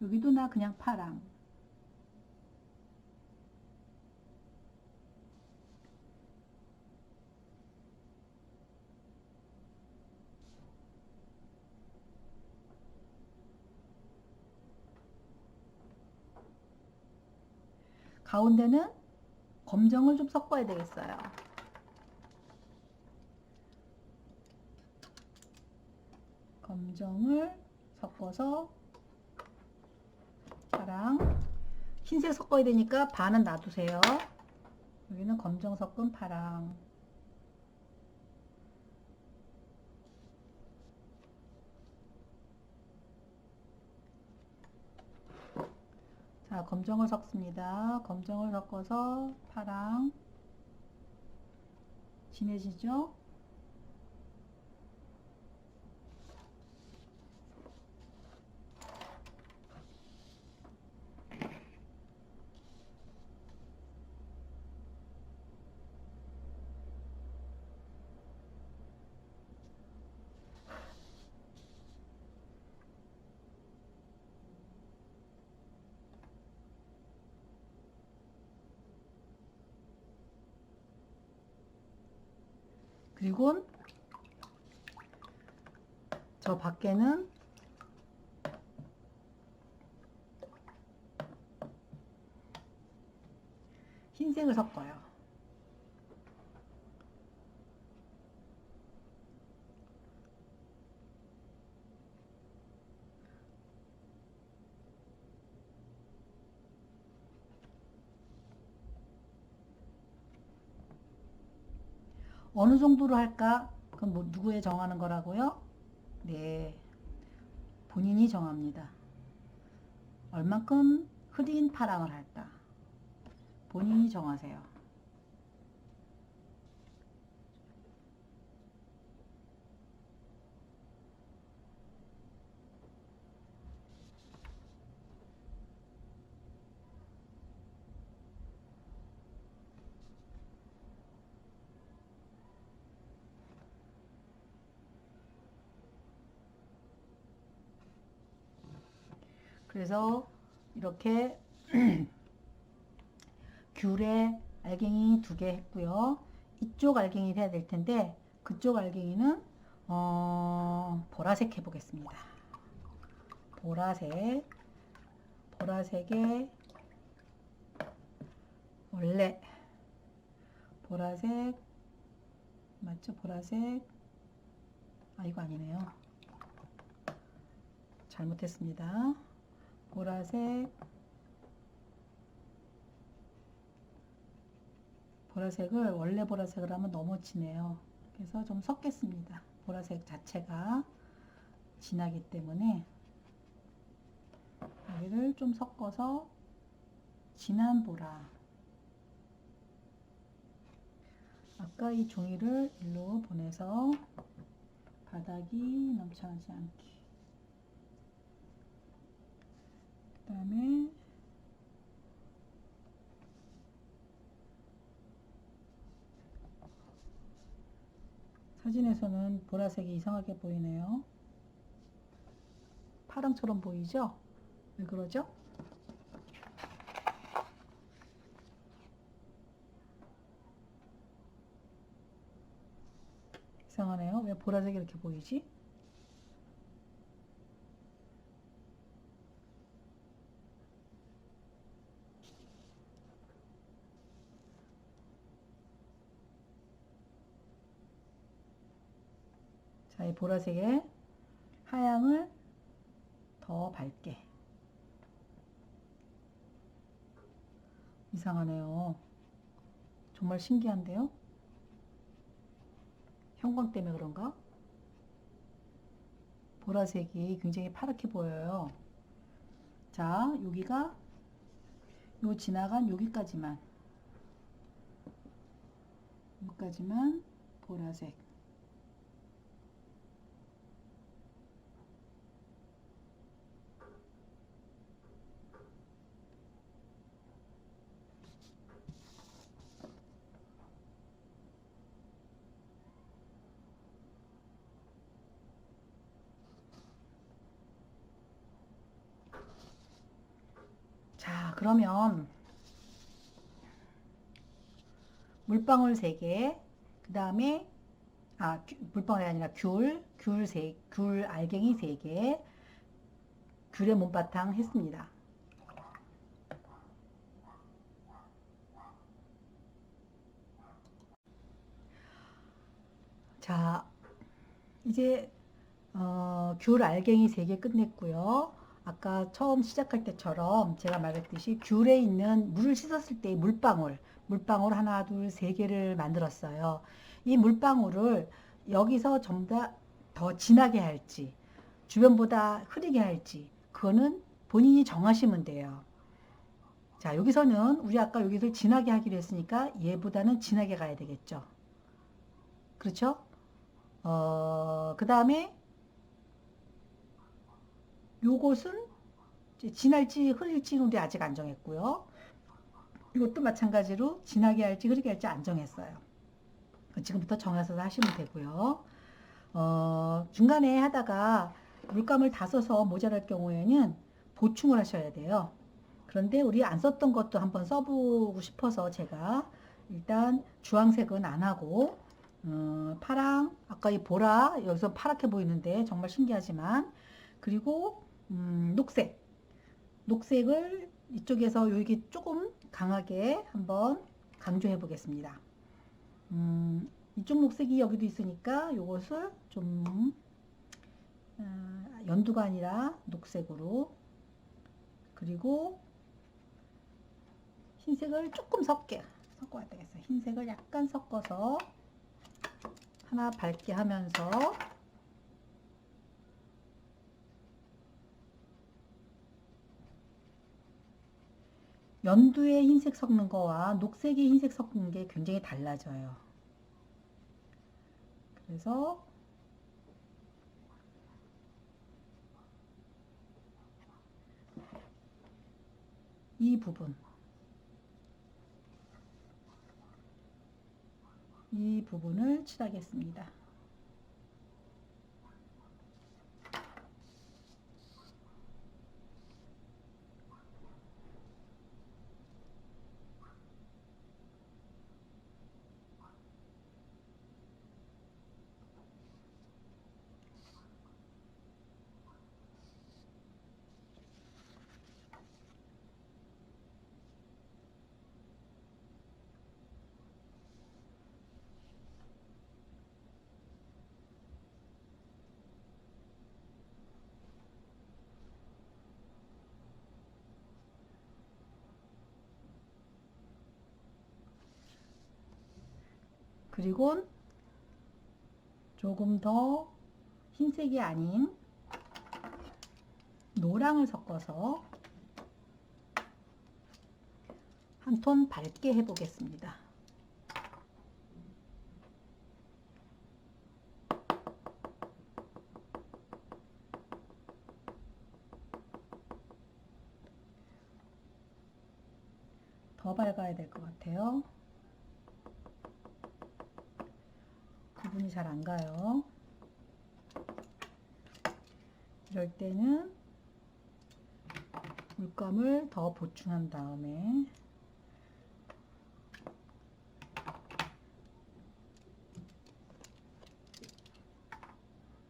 여기도 나 그냥 파랑. 가운데는 검정을 좀 섞어야 되겠어요. 검정을 섞어서 파랑. 흰색 섞어야 되니까 반은 놔두세요. 여기는 검정 섞은 파랑. 자, 검정을 섞습니다. 검정을 섞어서 파랑. 진해지죠? 그리고 저 밖에는 흰색을 섞어요. 어느 정도로 할까? 그건 뭐 누구에 정하는 거라고요? 네, 본인이 정합니다. 얼만큼 흐린 파랑을 할까? 본인이 정하세요. 그래서 이렇게 귤에 알갱이 2개 했고요. 이쪽 알갱이를 해야 될 텐데 그쪽 알갱이는 보라색 해보겠습니다. 보라색에 원래 보라색 맞죠? 보라색 이거 아니네요. 잘못했습니다. 보라색을 원래 보라색을 하면 너무 진해요. 그래서 좀 섞겠습니다. 보라색 자체가 진하기 때문에 여기를 좀 섞어서 진한 보라. 아까 이 종이를 일로 보내서 바닥이 넘쳐나지 않게. 그 다음에 사진에서는 보라색이 이상하게 보이네요. 파랑처럼 보이죠? 왜 그러죠? 이상하네요. 왜 보라색이 이렇게 보이지? 자, 이 보라색에 하양을 더 밝게. 이상하네요. 정말 신기한데요? 형광 때문에 그런가? 보라색이 굉장히 파랗게 보여요. 자, 여기가 요 지나간 여기까지만 보라색. 자, 그러면 물방울 3개, 그 다음에 물방울이 아니라 귤 알갱이 3개, 귤의 몸바탕 했습니다. 자, 이제 귤 알갱이 3개 끝냈고요. 아까 처음 시작할 때처럼 제가 말했듯이 귤에 있는 물을 씻었을 때 물방울 하나, 둘, 3개를 만들었어요. 이 물방울을 여기서 전부 다 더 진하게 할지, 주변보다 흐리게 할지, 그거는 본인이 정하시면 돼요. 자, 여기서는 우리 아까 여기서 진하게 하기로 했으니까 얘보다는 진하게 가야 되겠죠. 그렇죠? 그 다음에 요것은 진할지 흐릴지는 우리 아직 안 정했고요. 이것도 마찬가지로 진하게 할지 흐리게 할지 안 정했어요. 지금부터 정해서 하시면 되고요. 중간에 하다가 물감을 다 써서 모자랄 경우에는 보충을 하셔야 돼요. 그런데 우리 안 썼던 것도 한번 써보고 싶어서 제가 일단 주황색은 안 하고 파랑, 아까 이 보라, 여기서 파랗게 보이는데 정말 신기하지만, 그리고 녹색을 이쪽에서 여기 조금 강하게 한번 강조해 보겠습니다. 이쪽 녹색이 여기도 있으니까 이것을 좀 연두가 아니라 녹색으로, 그리고 흰색을 조금 섞어야 되겠어요. 흰색을 약간 섞어서 하나 밝게 하면서 연두에 흰색 섞는 거와 녹색에 흰색 섞는 게 굉장히 달라져요. 그래서 이 부분을 칠하겠습니다. 그리고 조금 더 흰색이 아닌 노랑을 섞어서 한 톤 밝게 해보겠습니다. 더 밝아야 될 것 같아요. 구분이 잘 안 가요. 이럴 때는 물감을 더 보충한 다음에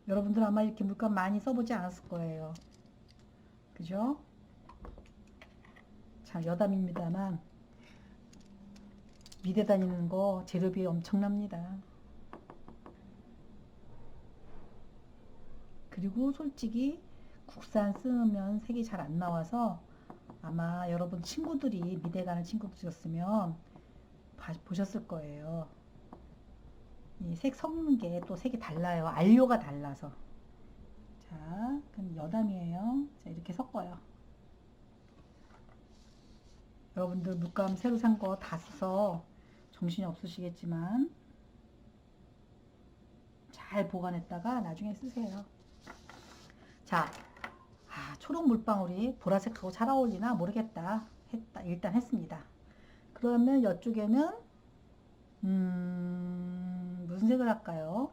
여러분들 아마 이렇게 물감 많이 써보지 않았을 거예요. 그죠? 자, 여담입니다만 미대 다니는 거 재료비 엄청납니다. 그리고 솔직히 국산 쓰면 색이 잘 안 나와서 아마 여러분 친구들이 미대 가는 친구들이었으면 보셨을 거예요. 이 색 섞는 게 또 색이 달라요. 안료가 달라서. 자, 그럼 여담이에요. 자, 이렇게 섞어요. 여러분들 물감 새로 산 거 다 써서 정신이 없으시겠지만 잘 보관했다가 나중에 쓰세요. 자, 초록 물방울이 보라색하고 잘 어울리나 모르겠다. 일단 했습니다. 그러면 이쪽에는 무슨 색을 할까요?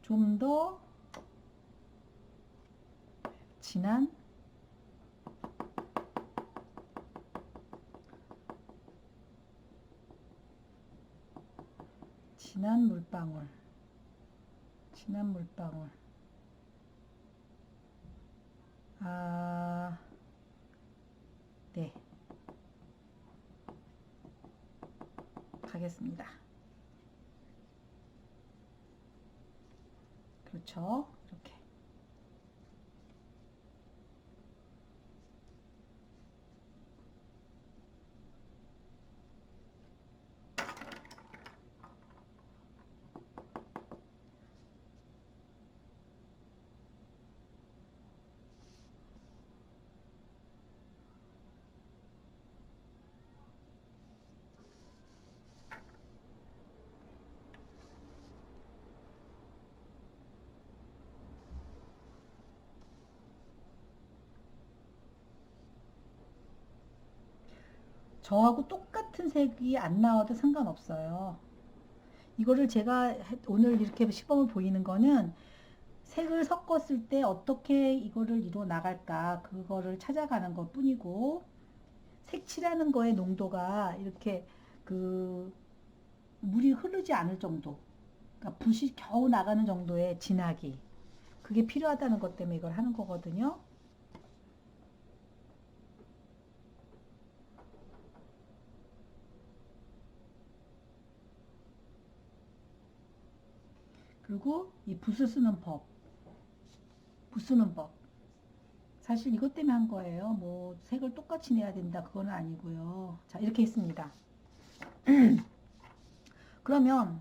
좀 더 진한 물방울. 네. 가겠습니다. 그렇죠. 이렇게. 저하고 똑같은 색이 안 나와도 상관없어요. 이거를 제가 오늘 이렇게 시범을 보이는 거는 색을 섞었을 때 어떻게 이거를 이루어 나갈까 그거를 찾아가는 것 뿐이고, 색칠하는 거의 농도가 이렇게 그 물이 흐르지 않을 정도, 그러니까 붓이 겨우 나가는 정도의 진하기, 그게 필요하다는 것 때문에 이걸 하는 거거든요. 그리고 이 붓을 쓰는 법, 붓 쓰는 법. 사실 이것 때문에 한 거예요. 뭐 색을 똑같이 내야 된다 그건 아니고요. 자, 이렇게 했습니다. 그러면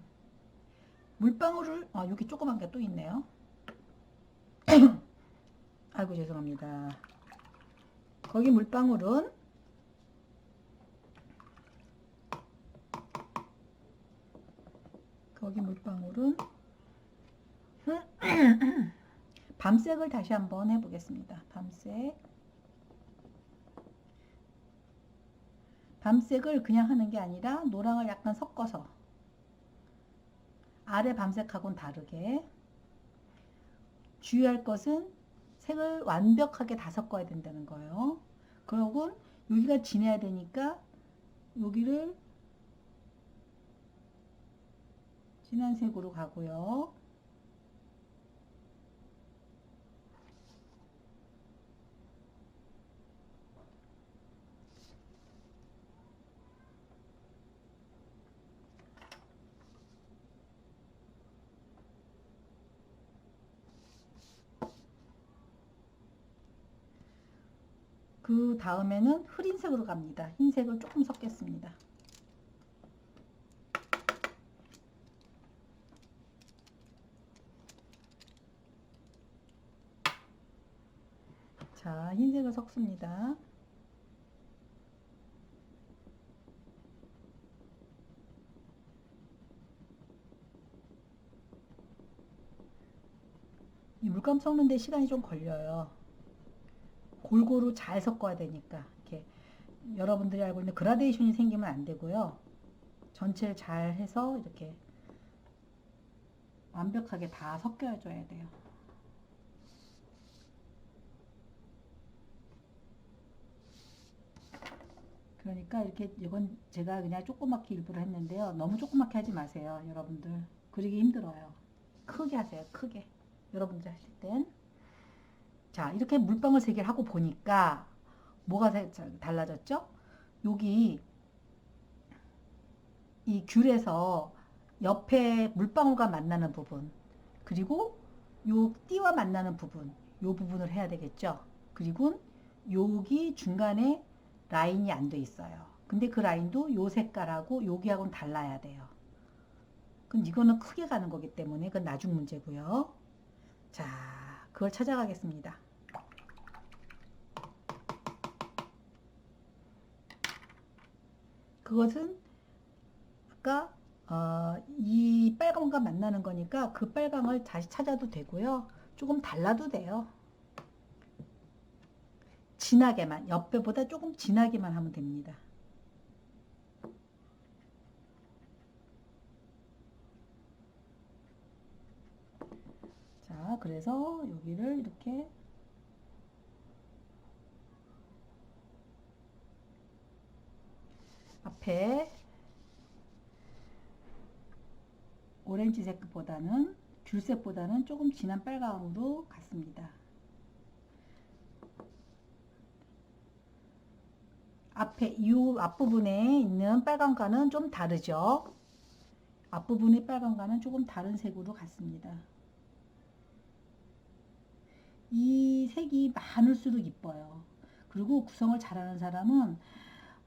물방울을 여기 조그만 게 또 있네요. 아이고 죄송합니다. 거기 물방울은 밤색을 다시 한번 해보겠습니다. 밤색을 그냥 하는 게 아니라 노랑을 약간 섞어서 아래 밤색하고는 다르게. 주의할 것은 색을 완벽하게 다 섞어야 된다는 거예요. 그러고 여기가 진해야 되니까 여기를 진한 색으로 가고요. 그 다음에는 흐린 색으로 갑니다. 흰색을 조금 섞겠습니다. 자, 흰색을 섞습니다. 이 물감 섞는데 시간이 좀 걸려요. 골고루 잘 섞어야 되니까. 이렇게 여러분들이 알고 있는 그라데이션이 생기면 안 되고요. 전체를 잘 해서 이렇게 완벽하게 다 섞여줘야 돼요. 그러니까 이렇게 이건 제가 그냥 조그맣게 일부러 했는데요. 너무 조그맣게 하지 마세요, 여러분들. 그리기 힘들어요. 크게 하세요, 크게. 여러분들 하실 땐. 자, 이렇게 물방울 3개를 하고 보니까 뭐가 달라졌죠? 여기 이 귤에서 옆에 물방울과 만나는 부분, 그리고 요 띠와 만나는 부분, 요 부분을 해야 되겠죠. 그리고 여기 중간에 라인이 안 돼 있어요. 근데 그 라인도 요 색깔하고 여기하고는 달라야 돼요. 그럼 이거는 크게 가는 거기 때문에 그건 나중 문제고요. 자, 그걸 찾아가겠습니다. 그것은 아까 이 빨강과 만나는 거니까 그 빨강을 다시 찾아도 되고요. 조금 달라도 돼요. 진하게만, 옆에보다 조금 진하게만 하면 됩니다. 자, 그래서 여기를 이렇게 앞에 오렌지색보다는 귤색보다는 조금 진한 빨강으로 갔습니다. 앞에 이 앞부분에 있는 빨강과는 좀 다르죠. 앞부분의 빨강과는 조금 다른 색으로 갔습니다. 이 색이 많을수록 이뻐요. 그리고 구성을 잘하는 사람은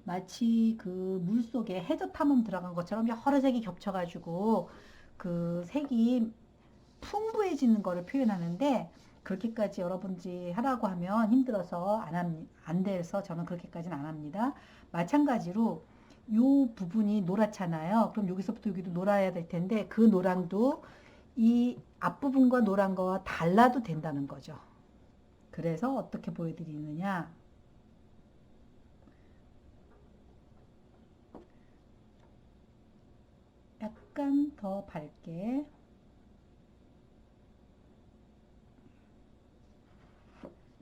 마치 그 물속에 해저 탐험 들어간 것처럼 여러 색이 겹쳐가지고 그 색이 풍부해지는 거를 표현하는데 그렇게까지 여러분들이 하라고 하면 힘들어서 안 돼서 저는 그렇게까지는 안 합니다. 마찬가지로 이 부분이 노랗잖아요. 그럼 여기서부터 여기도 노라야 될 텐데 그 노랑도 이 앞부분과 노란 거와 달라도 된다는 거죠. 그래서 어떻게 보여드리느냐. 약간 더 밝게.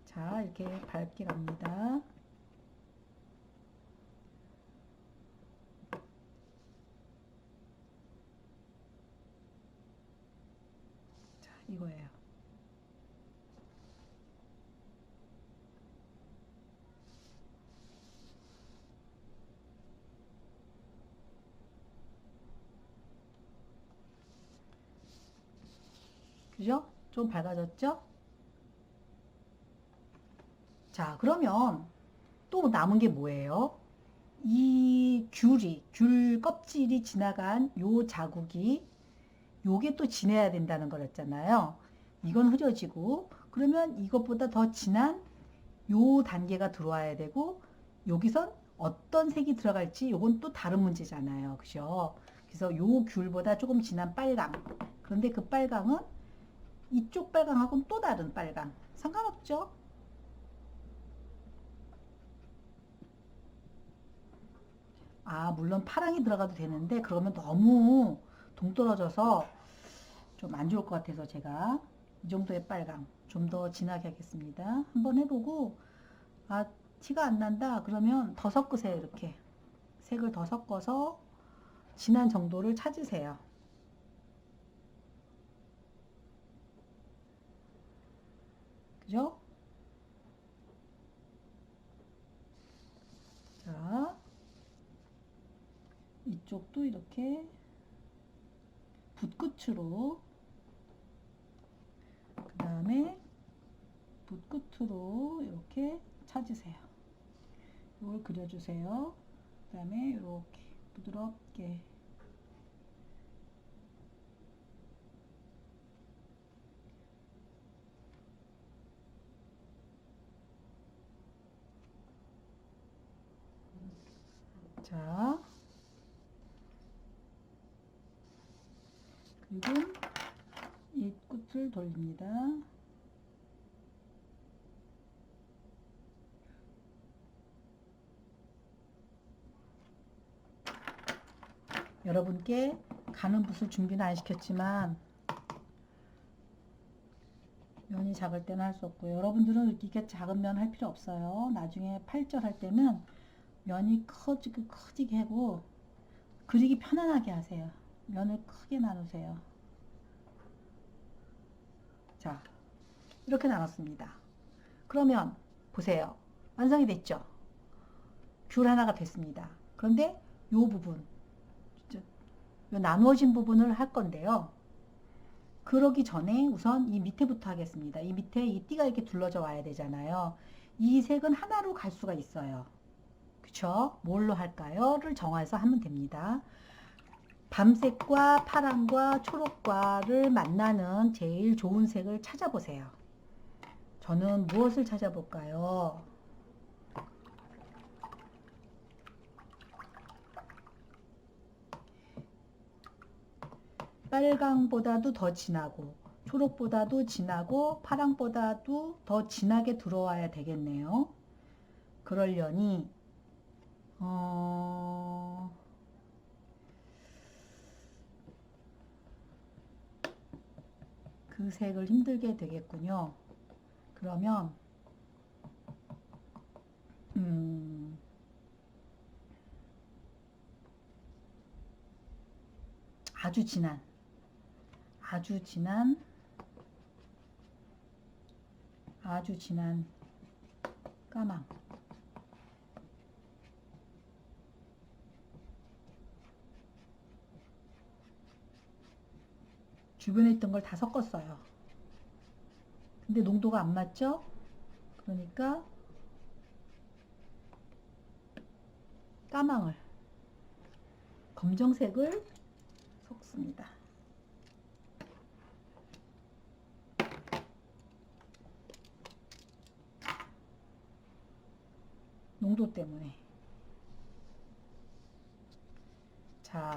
자, 이렇게 밝게 갑니다. 자, 이거예요. 그죠? 좀 밝아졌죠? 자, 그러면 또 남은 게 뭐예요? 이 귤 껍질이 지나간 요 자국이 요게 또 진해야 된다는 거였잖아요. 이건 흐려지고 그러면 이것보다 더 진한 요 단계가 들어와야 되고 여기선 어떤 색이 들어갈지 요건 또 다른 문제잖아요. 그죠? 그래서 요 귤보다 조금 진한 빨강. 그런데 그 빨강은 이쪽 빨강하고는 또 다른 빨강. 상관없죠? 아, 물론 파랑이 들어가도 되는데 그러면 너무 동떨어져서 좀 안 좋을 것 같아서 제가 이 정도의 빨강 좀 더 진하게 하겠습니다. 한번 해보고 아, 티가 안 난다 그러면 더 섞으세요. 이렇게 색을 더 섞어서 진한 정도를 찾으세요. 그죠? 자, 이쪽도 이렇게 붓끝으로 그 다음에 붓끝으로 이렇게 찾으세요. 이걸 그려주세요. 그 다음에 이렇게 부드럽게 자, 그리고 이 끝을 돌립니다. 여러분께 가는 붓을 준비는 안 시켰지만 면이 작을 때는 할 수 없고요. 여러분들은 이렇게 작은 면 할 필요 없어요. 나중에 팔절 할 때는 면이 커지게 하고 그리기 편안하게 하세요. 면을 크게 나누세요. 자, 이렇게 나눴습니다. 그러면 보세요. 완성이 됐죠? 귤 하나가 됐습니다. 그런데 이 부분, 요 나누어진 부분을 할 건데요. 그러기 전에 우선 이 밑에부터 하겠습니다. 이 밑에 이 띠가 이렇게 둘러져 와야 되잖아요. 이 색은 하나로 갈 수가 있어요. 그쵸? 뭘로 할까요?를 정해서 하면 됩니다. 밤색과 파랑과 초록과를 만나는 제일 좋은 색을 찾아보세요. 저는 무엇을 찾아볼까요? 빨강보다도 더 진하고 초록보다도 진하고 파랑보다도 더 진하게 들어와야 되겠네요. 그러려니 그 색을 힘들게 되겠군요. 그러면 아주 진한 아주 진한 아주 진한 까망 주변에 있던 걸 다 섞었어요. 근데 농도가 안 맞죠? 그러니까 까망을 검정색을 섞습니다. 농도 때문에. 자,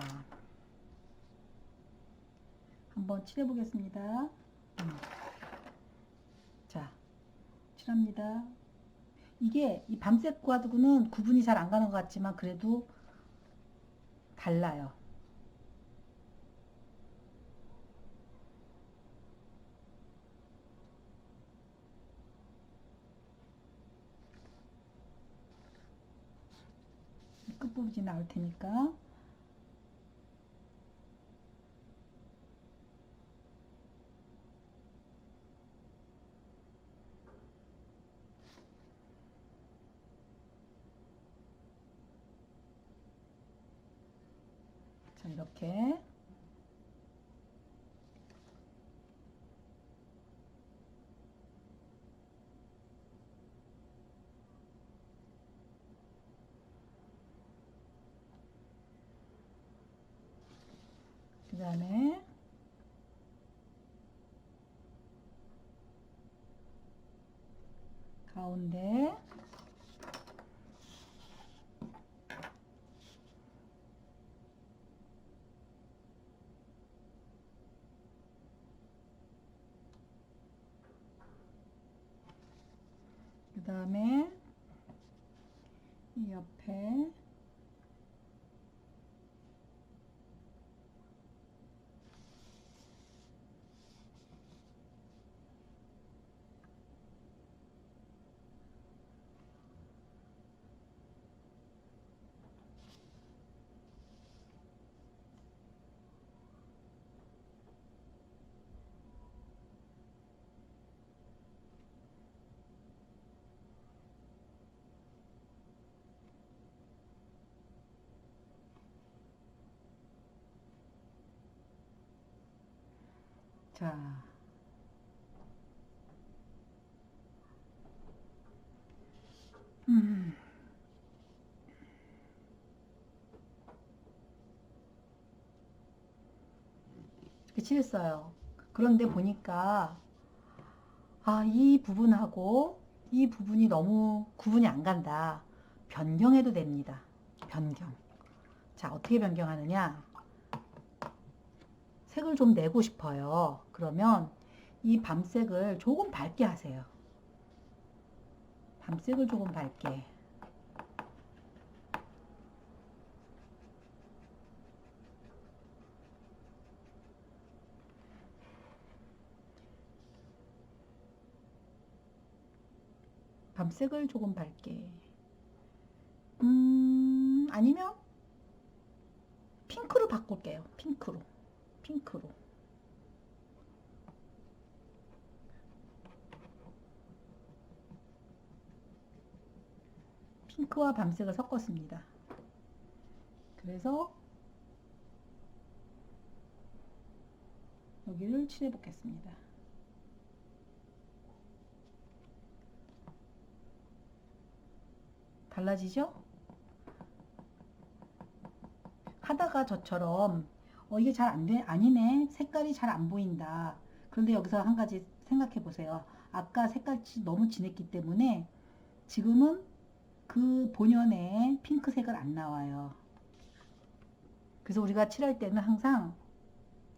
한번 칠해 보겠습니다. 자, 칠합니다. 이게 이 밤색과는 구분이 잘 안 가는 것 같지만 그래도 달라요. 끝부분이 나올 테니까. 자, 이렇게. 그 다음에 가운데 그 다음에 이 옆에 자, 이렇게 칠했어요. 그런데 보니까 이 부분하고 이 부분이 너무 구분이 안 간다. 변경해도 됩니다. 변경. 자, 어떻게 변경하느냐? 색을 좀 내고 싶어요. 그러면 이 밤색을 조금 밝게 하세요. 밤색을 조금 밝게. 밤색을 조금 밝게. 아니면 핑크로 바꿀게요. 핑크로. 핑크로. 핑크와 밤색을 섞었습니다. 그래서 여기를 칠해 보겠습니다. 달라지죠? 하다가 저처럼 이게 잘 안 돼? 아니네. 색깔이 잘 안 보인다. 그런데 여기서 한 가지 생각해 보세요. 아까 색깔이 너무 진했기 때문에 지금은 그 본연의 핑크색은 안 나와요. 그래서 우리가 칠할 때는 항상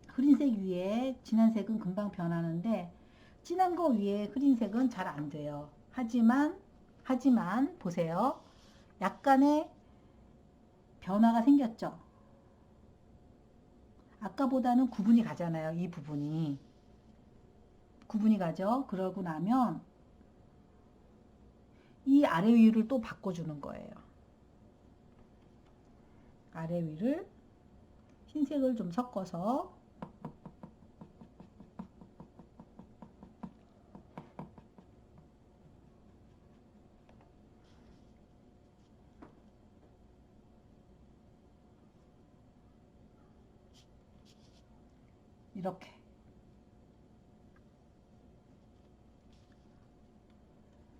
흐린 색 위에 진한 색은 금방 변하는데 진한 거 위에 흐린 색은 잘 안 돼요. 하지만 보세요. 약간의 변화가 생겼죠. 아까보다는 구분이 가잖아요. 이 부분이. 구분이 가죠. 그러고 나면 이 아래 위를 또 바꿔주는 거예요. 아래 위를 흰색을 좀 섞어서 이렇게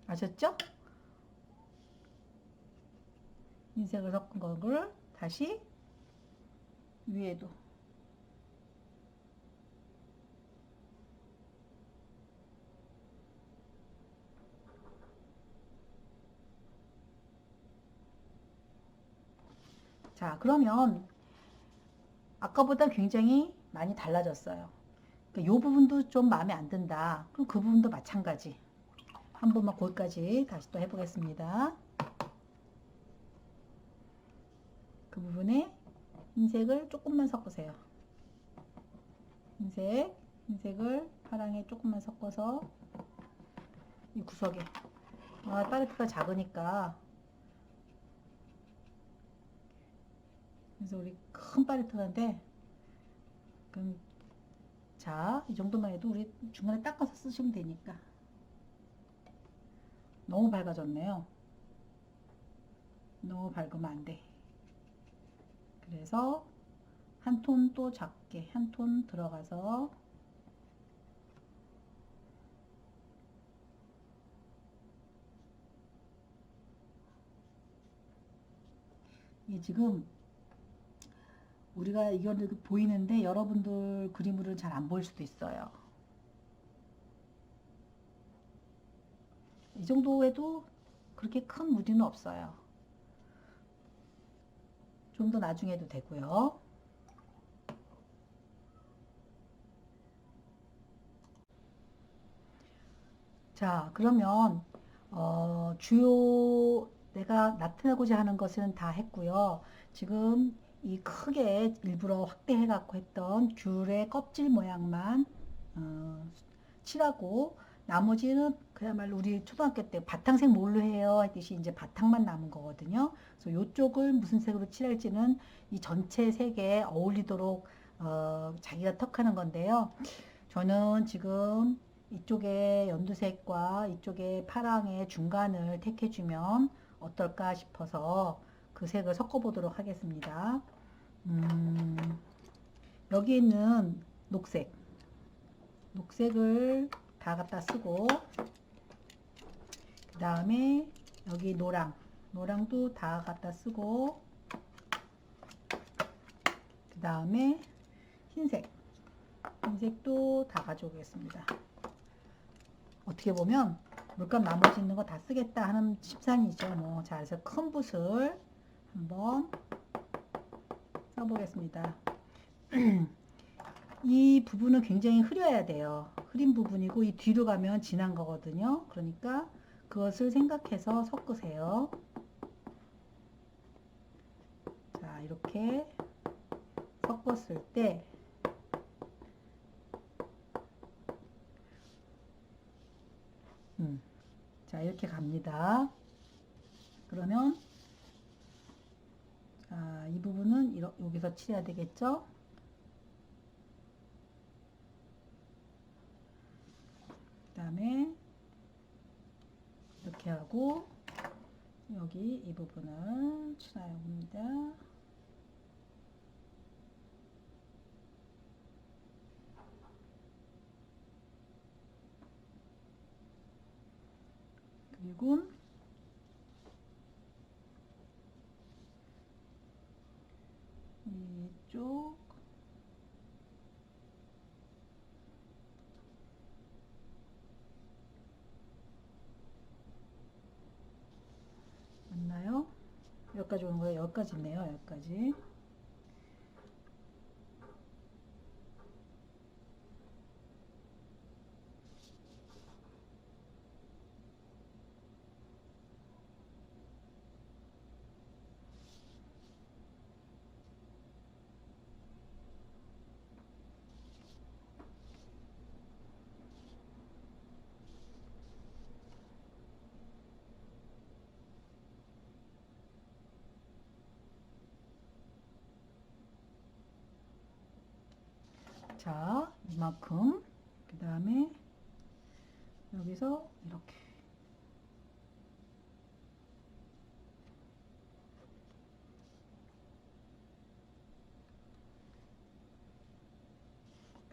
아셨죠? 흰색을 섞은 거를 다시 위에도 자 그러면 아까보다 굉장히 많이 달라졌어요. 그러니까 이 부분도 좀 마음에 안 든다. 그럼 그 부분도 마찬가지. 한 번만 거기까지 다시 또 해보겠습니다. 그 부분에 흰색을 조금만 섞으세요. 흰색을 파랑에 조금만 섞어서 이 구석에 팔레트가 작으니까 그래서 우리 큰 팔레트인데 그럼 자, 이 정도만 해도 우리 중간에 닦아서 쓰시면 되니까 너무 밝아졌네요. 너무 밝으면 안 돼. 그래서 한 톤 또 작게 한 톤 들어가서 이 지금 우리가 이거는 보이는데 여러분들 그림으로는 잘 안 보일 수도 있어요. 이 정도 해도 그렇게 큰 무늬는 없어요. 좀 더 나중에 해도 되고요. 자, 그러면 주요 내가 나타내고자 하는 것은 다 했고요. 지금 이 크게 일부러 확대해 갖고 했던 귤의 껍질 모양만 어, 칠하고 나머지는 그야말로 우리 초등학교 때 바탕색 뭘로 해요 했듯이 이제 바탕만 남은 거거든요. 그래서 이쪽을 무슨 색으로 칠할지는 이 전체 색에 어울리도록 자기가 턱하는 건데요. 저는 지금 이쪽에 연두색과 이쪽에 파랑의 중간을 택해주면 어떨까 싶어서 그 색을 섞어보도록 하겠습니다. 음, 여기 있는 녹색을 다 갖다 쓰고 그 다음에 여기 노랑도 다 갖다 쓰고 그 다음에 흰색도 다 가져오겠습니다. 어떻게 보면 물감 나머지 있는 거 다 쓰겠다 하는 심산이죠. 뭐. 자, 그래서 큰 붓을 한번 써보겠습니다. 이 부분은 굉장히 흐려야 돼요. 흐린 부분이고 이 뒤로 가면 진한 거거든요. 그러니까 그것을 생각해서 섞으세요. 자, 이렇게 섞었을 때 자, 이렇게 갑니다. 그러면 자, 이 부분은 여기서 칠해야 되겠죠? 그 다음에 이렇게 하고 여기 이 부분을 칠해야 합니다. 그리고 이쪽 어디까지 오는 거예요? 여기까지 있네요. 여기까지. 자, 이만큼. 그 다음에 여기서 이렇게.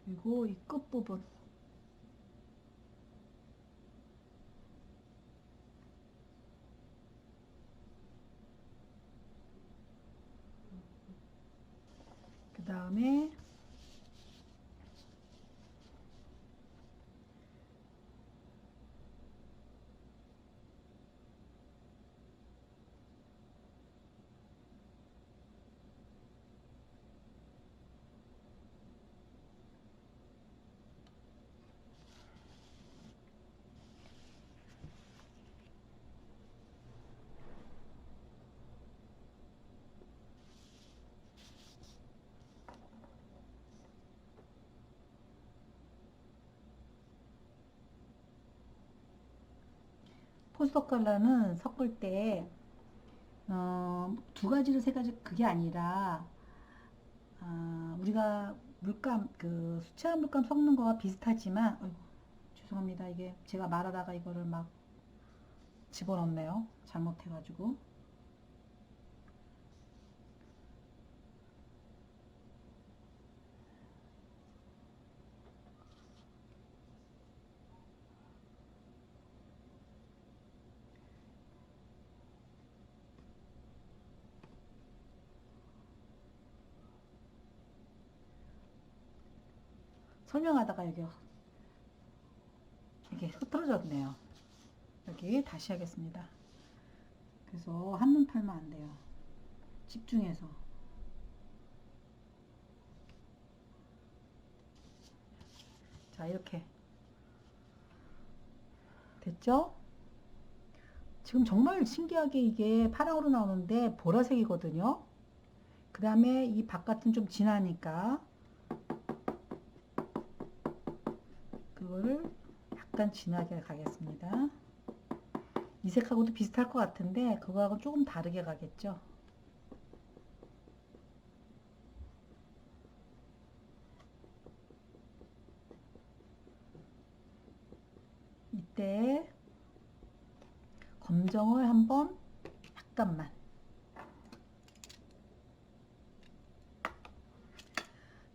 그리고 이 끝부분. 그 다음에 포스터 컬러는 섞을 때 두 가지로 세 가지 그게 아니라 우리가 물감 그 수채화 물감 섞는 거와 비슷하지만 어이구, 죄송합니다. 이게 제가 말하다가 이거를 막 집어넣네요. 잘못해가지고. 설명하다가 여기 이게 흐트러졌네요. 여기 다시 하겠습니다. 그래서 한눈 팔면 안 돼요. 집중해서. 자, 이렇게 됐죠? 지금 정말 신기하게 이게 파랑으로 나오는데 보라색이거든요. 그 다음에 이 바깥은 좀 진하니까 그거를 약간 진하게 가겠습니다. 이 색하고도 비슷할 것 같은데 그거하고 조금 다르게 가겠죠. 이때 검정을 한번 약간만,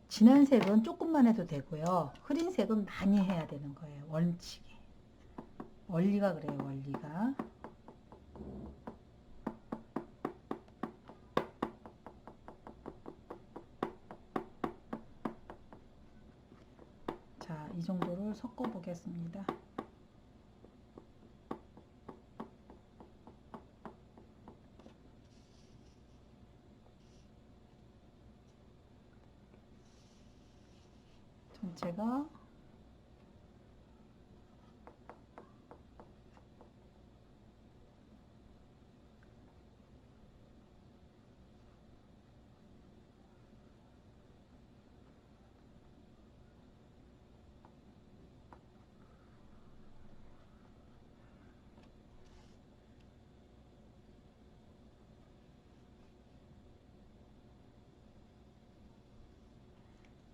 진한 색은 조금만 해도 되고요. 흐린 색은 많이 해야 되는 거예요. 원칙이. 원리가 그래요. 원리가. 자, 이 정도를 섞어 보겠습니다. 전체가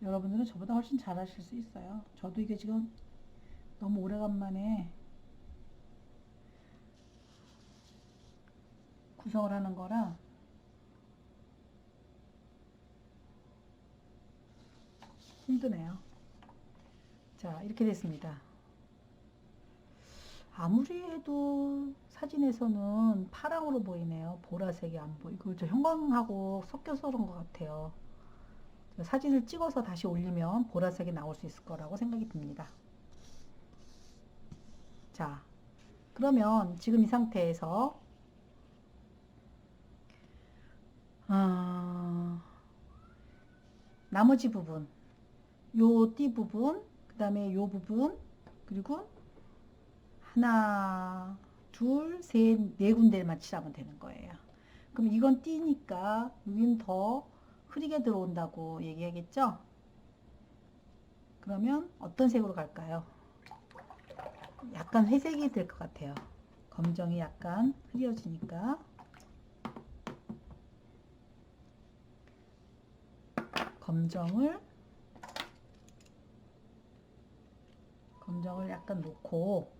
여러분들은 저보다 훨씬 잘 하실 수 있어요. 저도 이게 지금 너무 오래간만에 구성을 하는 거라 힘드네요. 자, 이렇게 됐습니다. 아무리 해도 사진에서는 파랑으로 보이네요. 보라색이 안 보이고, 저 형광하고 섞여서 그런 것 같아요. 사진을 찍어서 다시 올리면 보라색이 나올 수 있을 거라고 생각이 듭니다. 자, 그러면 지금 이 상태에서 어, 나머지 부분, 요 띠 부분, 그 다음에 요 부분, 그리고 하나, 둘, 셋, 네 군데만 칠하면 되는 거예요. 그럼 이건 띠니까 여긴 더 흐리게 들어온다고 얘기하겠죠? 그러면 어떤 색으로 갈까요? 약간 회색이 될 것 같아요. 검정이 약간 흐려지니까 검정을 약간 놓고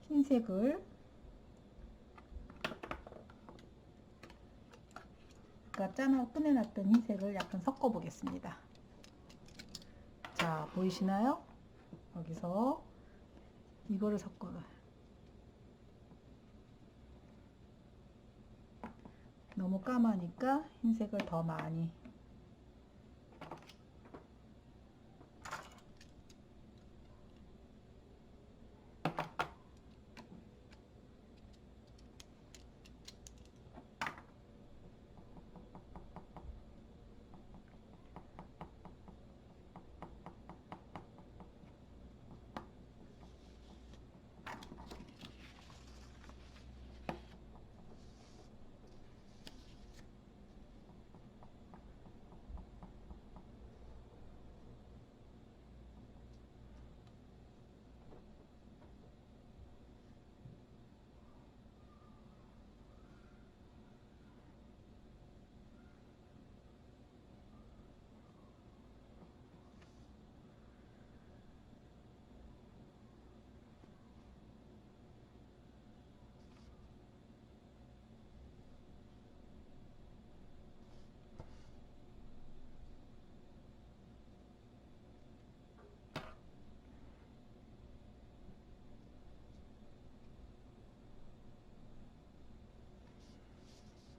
흰색을 아까 꺼내놨던 흰색을 약간 섞어 보겠습니다. 자, 보이시나요? 여기서 이거를 섞어요. 너무 까마니까 흰색을 더 많이.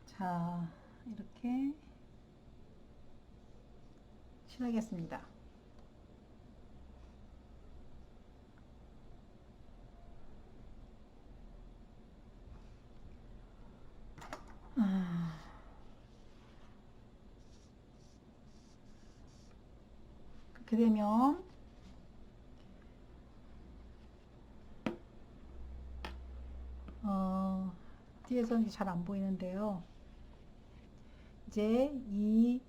자, 이렇게 칠하겠습니다. 그렇게 되면 뒤에서는 잘 안 보이는데요. 이제 이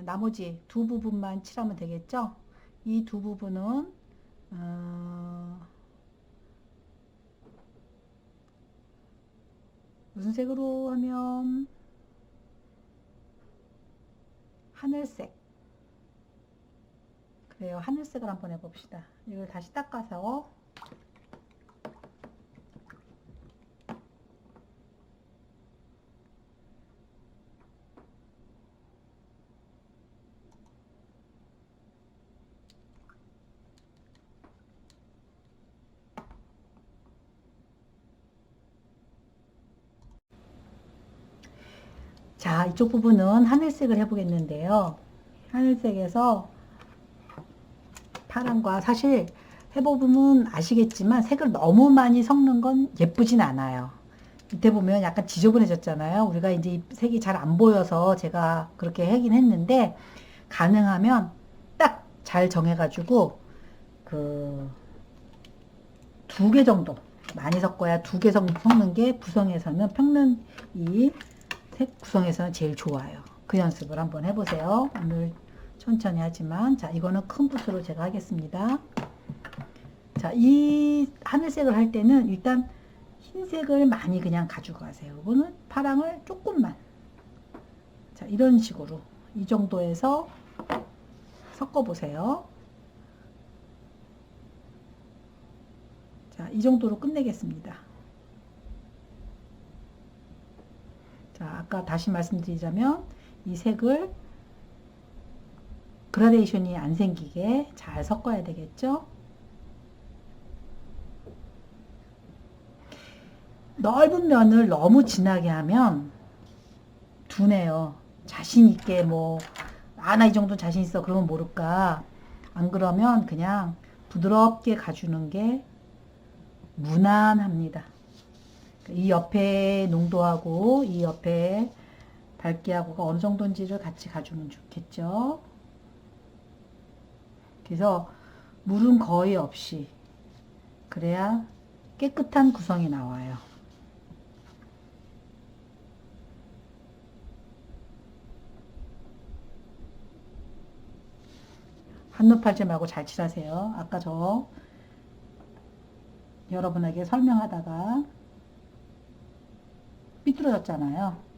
나머지 두 부분만 칠하면 되겠죠? 이 두 부분은 무슨 색으로 하면 하늘색. 그래요. 하늘색을 한번 해봅시다. 이걸 다시 닦아서 자, 이쪽 부분은 하늘색을 해보겠는데요. 하늘색에서 파란과 사실 해보면 아시겠지만 색을 너무 많이 섞는 건 예쁘진 않아요. 밑에 보면 약간 지저분해졌잖아요. 우리가 이제 색이 잘 안 보여서 제가 그렇게 하긴 했는데 가능하면 딱 잘 정해가지고 그 2개 정도 많이 섞어야 2개 섞는 게 구성에서는 평면 이 색 구성에서는 제일 좋아요. 그 연습을 한번 해보세요. 오늘 천천히 하지만 자 이거는 큰 붓으로 제가 하겠습니다. 자, 이 하늘색을 할 때는 일단 흰색을 많이 그냥 가지고 가세요. 이거는 파랑을 조금만. 자, 이런 식으로 이 정도에서 섞어 보세요. 자, 이 정도로 끝내겠습니다. 자, 아까 다시 말씀드리자면 이 색을 그라데이션이 안 생기게 잘 섞어야 되겠죠? 넓은 면을 너무 진하게 하면 둔해요. 자신 있게 뭐, 나 이 정도 자신 있어. 그러면 모를까. 안 그러면 그냥 부드럽게 가주는 게 무난합니다. 이 옆에 농도하고 이 옆에 밝기하고가 어느 정도인지를 같이 가주면 좋겠죠. 그래서 물은 거의 없이 그래야 깨끗한 구성이 나와요. 한눈 팔지 말고 잘 칠하세요. 아까 저 여러분에게 설명하다가 삐뚤어졌잖아요.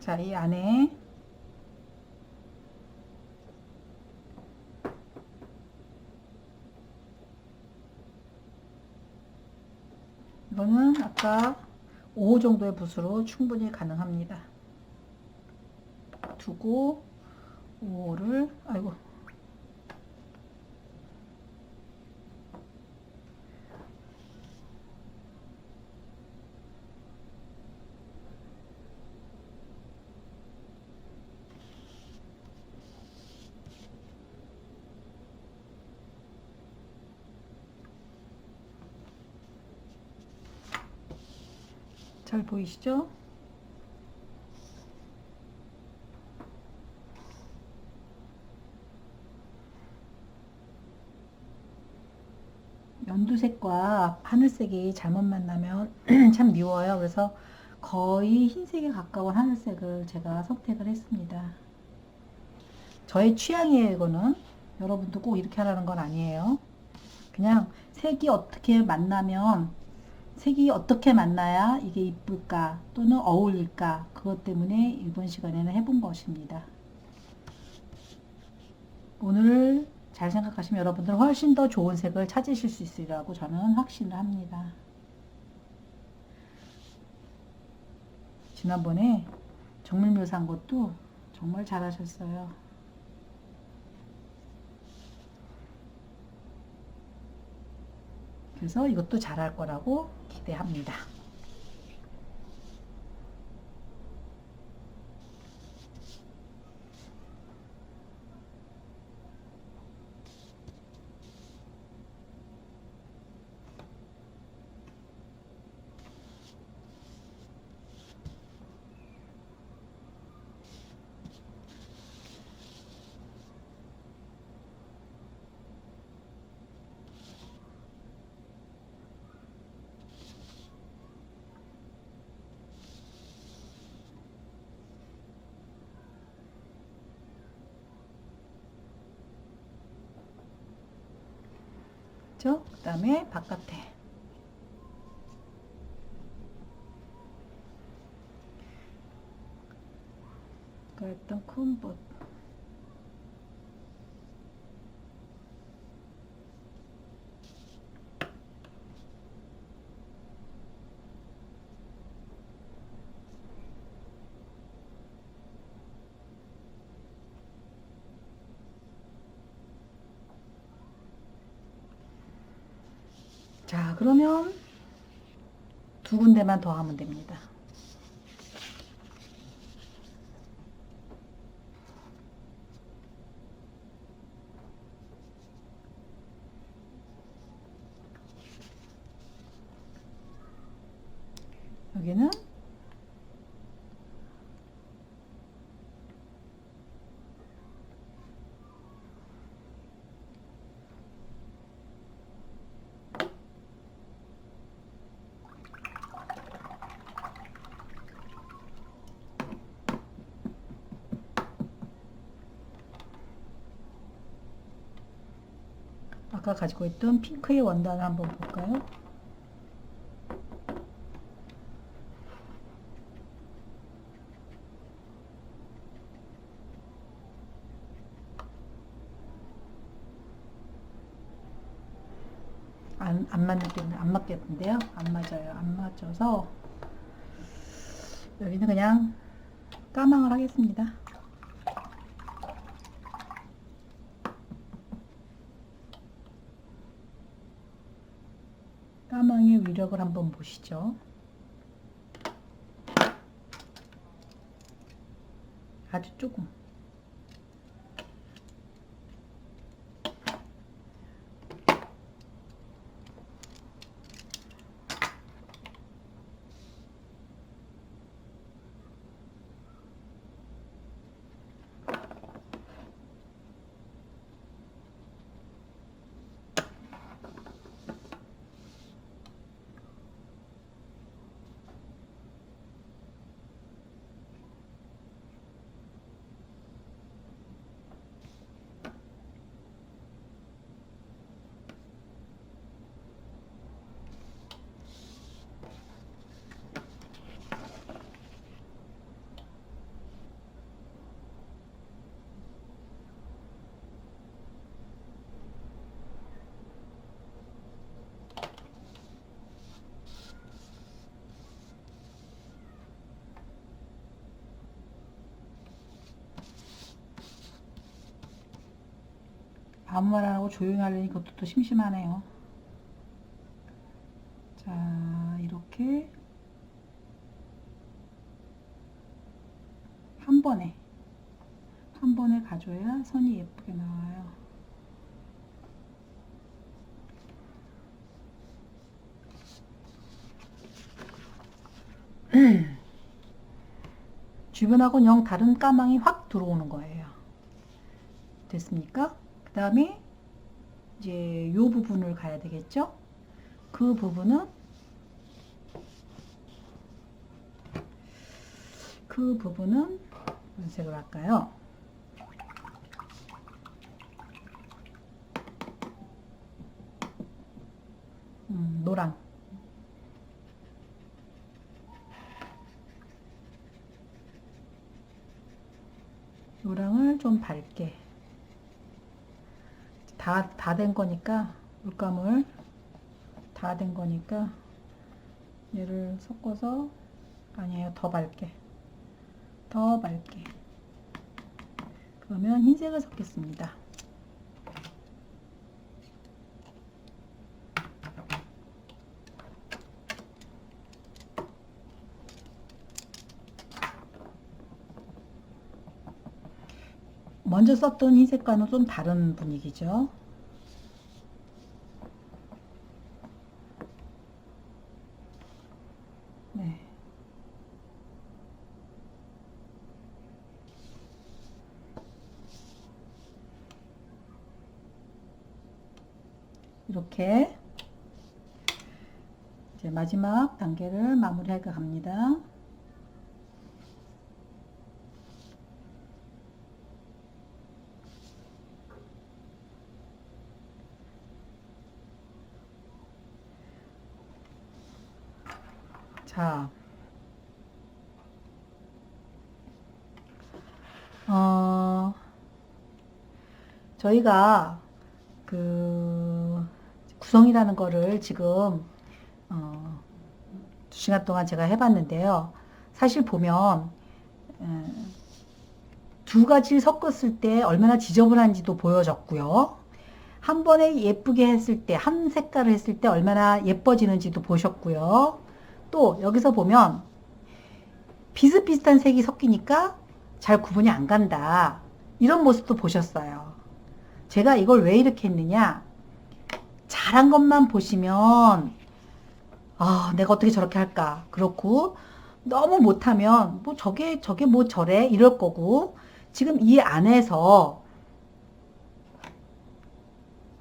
자, 이 안에 이거는 아까 5호 정도의 붓으로 충분히 가능합니다. 두고 5호를 아이고 잘 보이시죠? 연두색과 하늘색이 잘못 만나면 참 미워요. 그래서 거의 흰색에 가까운 하늘색을 제가 선택을 했습니다. 저의 취향이에요, 이거는. 여러분도 꼭 이렇게 하라는 건 아니에요. 그냥 색이 어떻게 만나야 이게 이쁠까 또는 어울릴까 그것 때문에 이번 시간에는 해본 것입니다. 오늘 잘 생각하시면 여러분들은 훨씬 더 좋은 색을 찾으실 수 있으리라고 저는 확신을 합니다. 지난번에 정밀묘 산 것도 정말 잘하셨어요. 그래서 이것도 잘할 거라고 기대합니다. 그 다음에 바깥에 그랬던 큰 붓. 자, 그러면 두 군데만 더 하면 됩니다. 여기는 아까 가지고 있던 핑크의 원단을 한번 볼까요? 안 맞겠는데요? 안 맞아요. 안 맞아서 여기는 그냥 까망을 하겠습니다. 까망의 위력을 한번 보시죠. 아주 조금. 아무 말 안 하고 조용히 하려니 그것도 또 심심하네요. 자, 이렇게 한 번에 가줘야 선이 예쁘게 나와요. 주변하고는 영 다른 까망이 확 들어오는 거예요. 됐습니까? 그 다음에 이제 요 부분을 가야 되겠죠? 그 부분은 무슨 색으로 할까요? 노랑. 노랑을 좀 밝게. 다 된 거니까, 물감을 다 된 거니까, 얘를 섞어서, 아니에요. 더 밝게. 그러면 흰색을 섞겠습니다. 먼저 썼던 흰색과는 좀 다른 분위기죠. 네. 이렇게 이제 마지막 단계를 마무리해 갑니다. 자, 저희가 그 구성이라는 거를 지금 2시간 동안 제가 해봤는데요. 사실 보면 두 가지를 섞었을 때 얼마나 지저분한지도 보여졌고요. 한 번에 예쁘게 했을 때, 한 색깔을 했을 때 얼마나 예뻐지는지도 보셨고요. 또 여기서 보면 비슷비슷한 색이 섞이니까 잘 구분이 안 간다. 이런 모습도 보셨어요. 제가 이걸 왜 이렇게 했느냐? 잘한 것만 보시면 내가 어떻게 저렇게 할까? 그렇고 너무 못하면 뭐 저게 뭐 저래? 이럴 거고 지금 이 안에서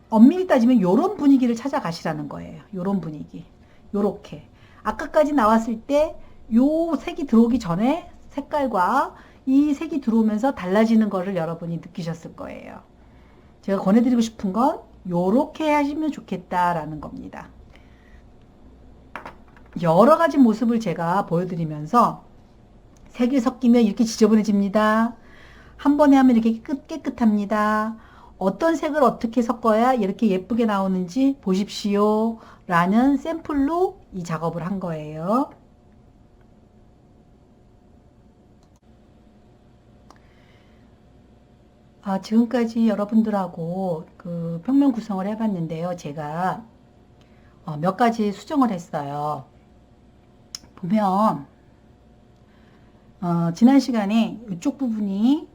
엄밀히 따지면 요런 분위기를 찾아가시라는 거예요. 요런 분위기. 요렇게. 아까까지 나왔을 때 요 색이 들어오기 전에 색깔과 이 색이 들어오면서 달라지는 거를 여러분이 느끼셨을 거예요. 제가 권해드리고 싶은 건 요렇게 하시면 좋겠다라는 겁니다. 여러 가지 모습을 제가 보여드리면서 색이 섞이면 이렇게 지저분해집니다. 한 번에 하면 이렇게 깨끗합니다. 어떤 색을 어떻게 섞어야 이렇게 예쁘게 나오는지 보십시오. 라는 샘플로 이 작업을 한 거예요. 지금까지 여러분들하고 그 평면 구성을 해봤는데요. 제가 몇 가지 수정을 했어요. 보면 지난 시간에 이쪽 부분이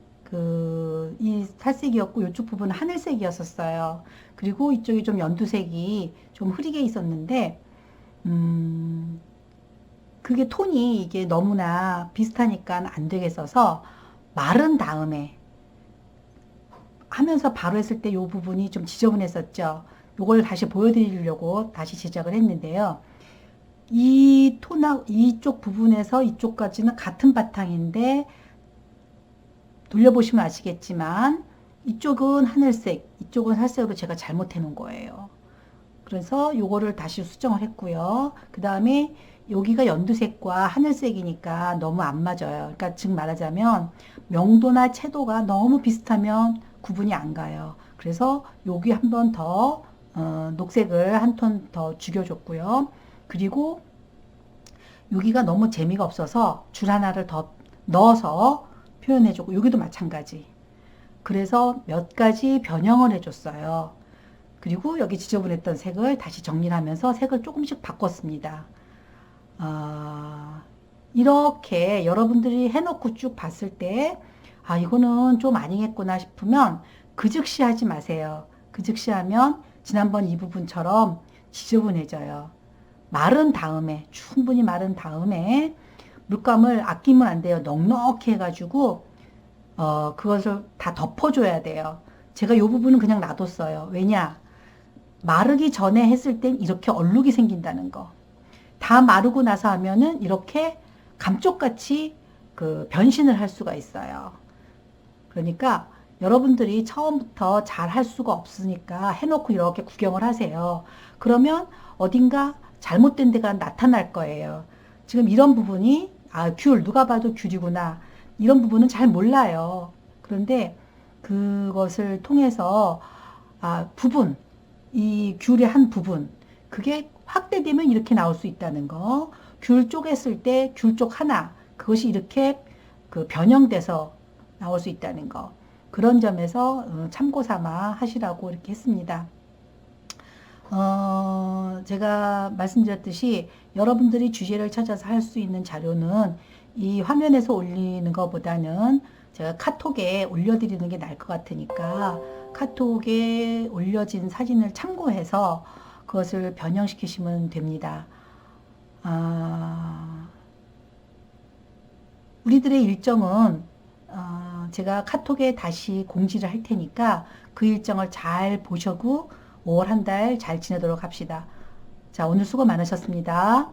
이 살색이었고 이쪽 부분은 하늘색이었었어요. 그리고 이쪽이 좀 연두색이 좀 흐리게 있었는데 그게 톤이 이게 너무나 비슷하니까 안 되겠어서 마른 다음에 하면서 바로 했을 때 이 부분이 좀 지저분했었죠. 이걸 다시 보여드리려고 다시 제작을 했는데요. 이 톤하고 이쪽 부분에서 이쪽까지는 같은 바탕인데 돌려보시면 아시겠지만 이쪽은 하늘색, 이쪽은 살색으로 제가 잘못해 놓은 거예요. 그래서 요거를 다시 수정을 했고요. 그 다음에 여기가 연두색과 하늘색이니까 너무 안 맞아요. 그러니까 즉 말하자면 명도나 채도가 너무 비슷하면 구분이 안 가요. 그래서 여기 한 번 더 녹색을 한 톤 더 죽여줬고요. 그리고 여기가 너무 재미가 없어서 줄 하나를 더 넣어서 표현해주고 여기도 마찬가지. 그래서 몇 가지 변형을 해줬어요. 그리고 여기 지저분했던 색을 다시 정리를 하면서 색을 조금씩 바꿨습니다. 이렇게 여러분들이 해놓고 쭉 봤을 때 이거는 좀 아니겠구나 싶으면 그 즉시 하지 마세요. 그 즉시 하면 지난번 이 부분처럼 지저분해져요. 마른 다음에 충분히 마른 다음에 물감을 아끼면 안 돼요. 넉넉히 해가지고 그것을 다 덮어줘야 돼요. 제가 이 부분은 그냥 놔뒀어요. 왜냐? 마르기 전에 했을 땐 이렇게 얼룩이 생긴다는 거. 다 마르고 나서 하면은 이렇게 감쪽같이 그 변신을 할 수가 있어요. 그러니까 여러분들이 처음부터 잘 할 수가 없으니까 해놓고 이렇게 구경을 하세요. 그러면 어딘가 잘못된 데가 나타날 거예요. 지금 이런 부분이 귤 누가 봐도 귤이구나 이런 부분은 잘 몰라요. 그런데 그것을 통해서 부분 이 귤의 한 부분 그게 확대되면 이렇게 나올 수 있다는 거. 귤 쪼갰을 때 귤 쪽 하나 그것이 이렇게 그 변형돼서 나올 수 있다는 거. 그런 점에서 참고 삼아 하시라고 이렇게 했습니다. 제가 말씀드렸듯이 여러분들이 주제를 찾아서 할 수 있는 자료는 이 화면에서 올리는 것보다는 제가 카톡에 올려드리는 게 나을 것 같으니까 카톡에 올려진 사진을 참고해서 그것을 변형시키시면 됩니다. 우리들의 일정은 제가 카톡에 다시 공지를 할 테니까 그 일정을 잘 보시고 5월 한 달 잘 지내도록 합시다. 자, 오늘 수고 많으셨습니다.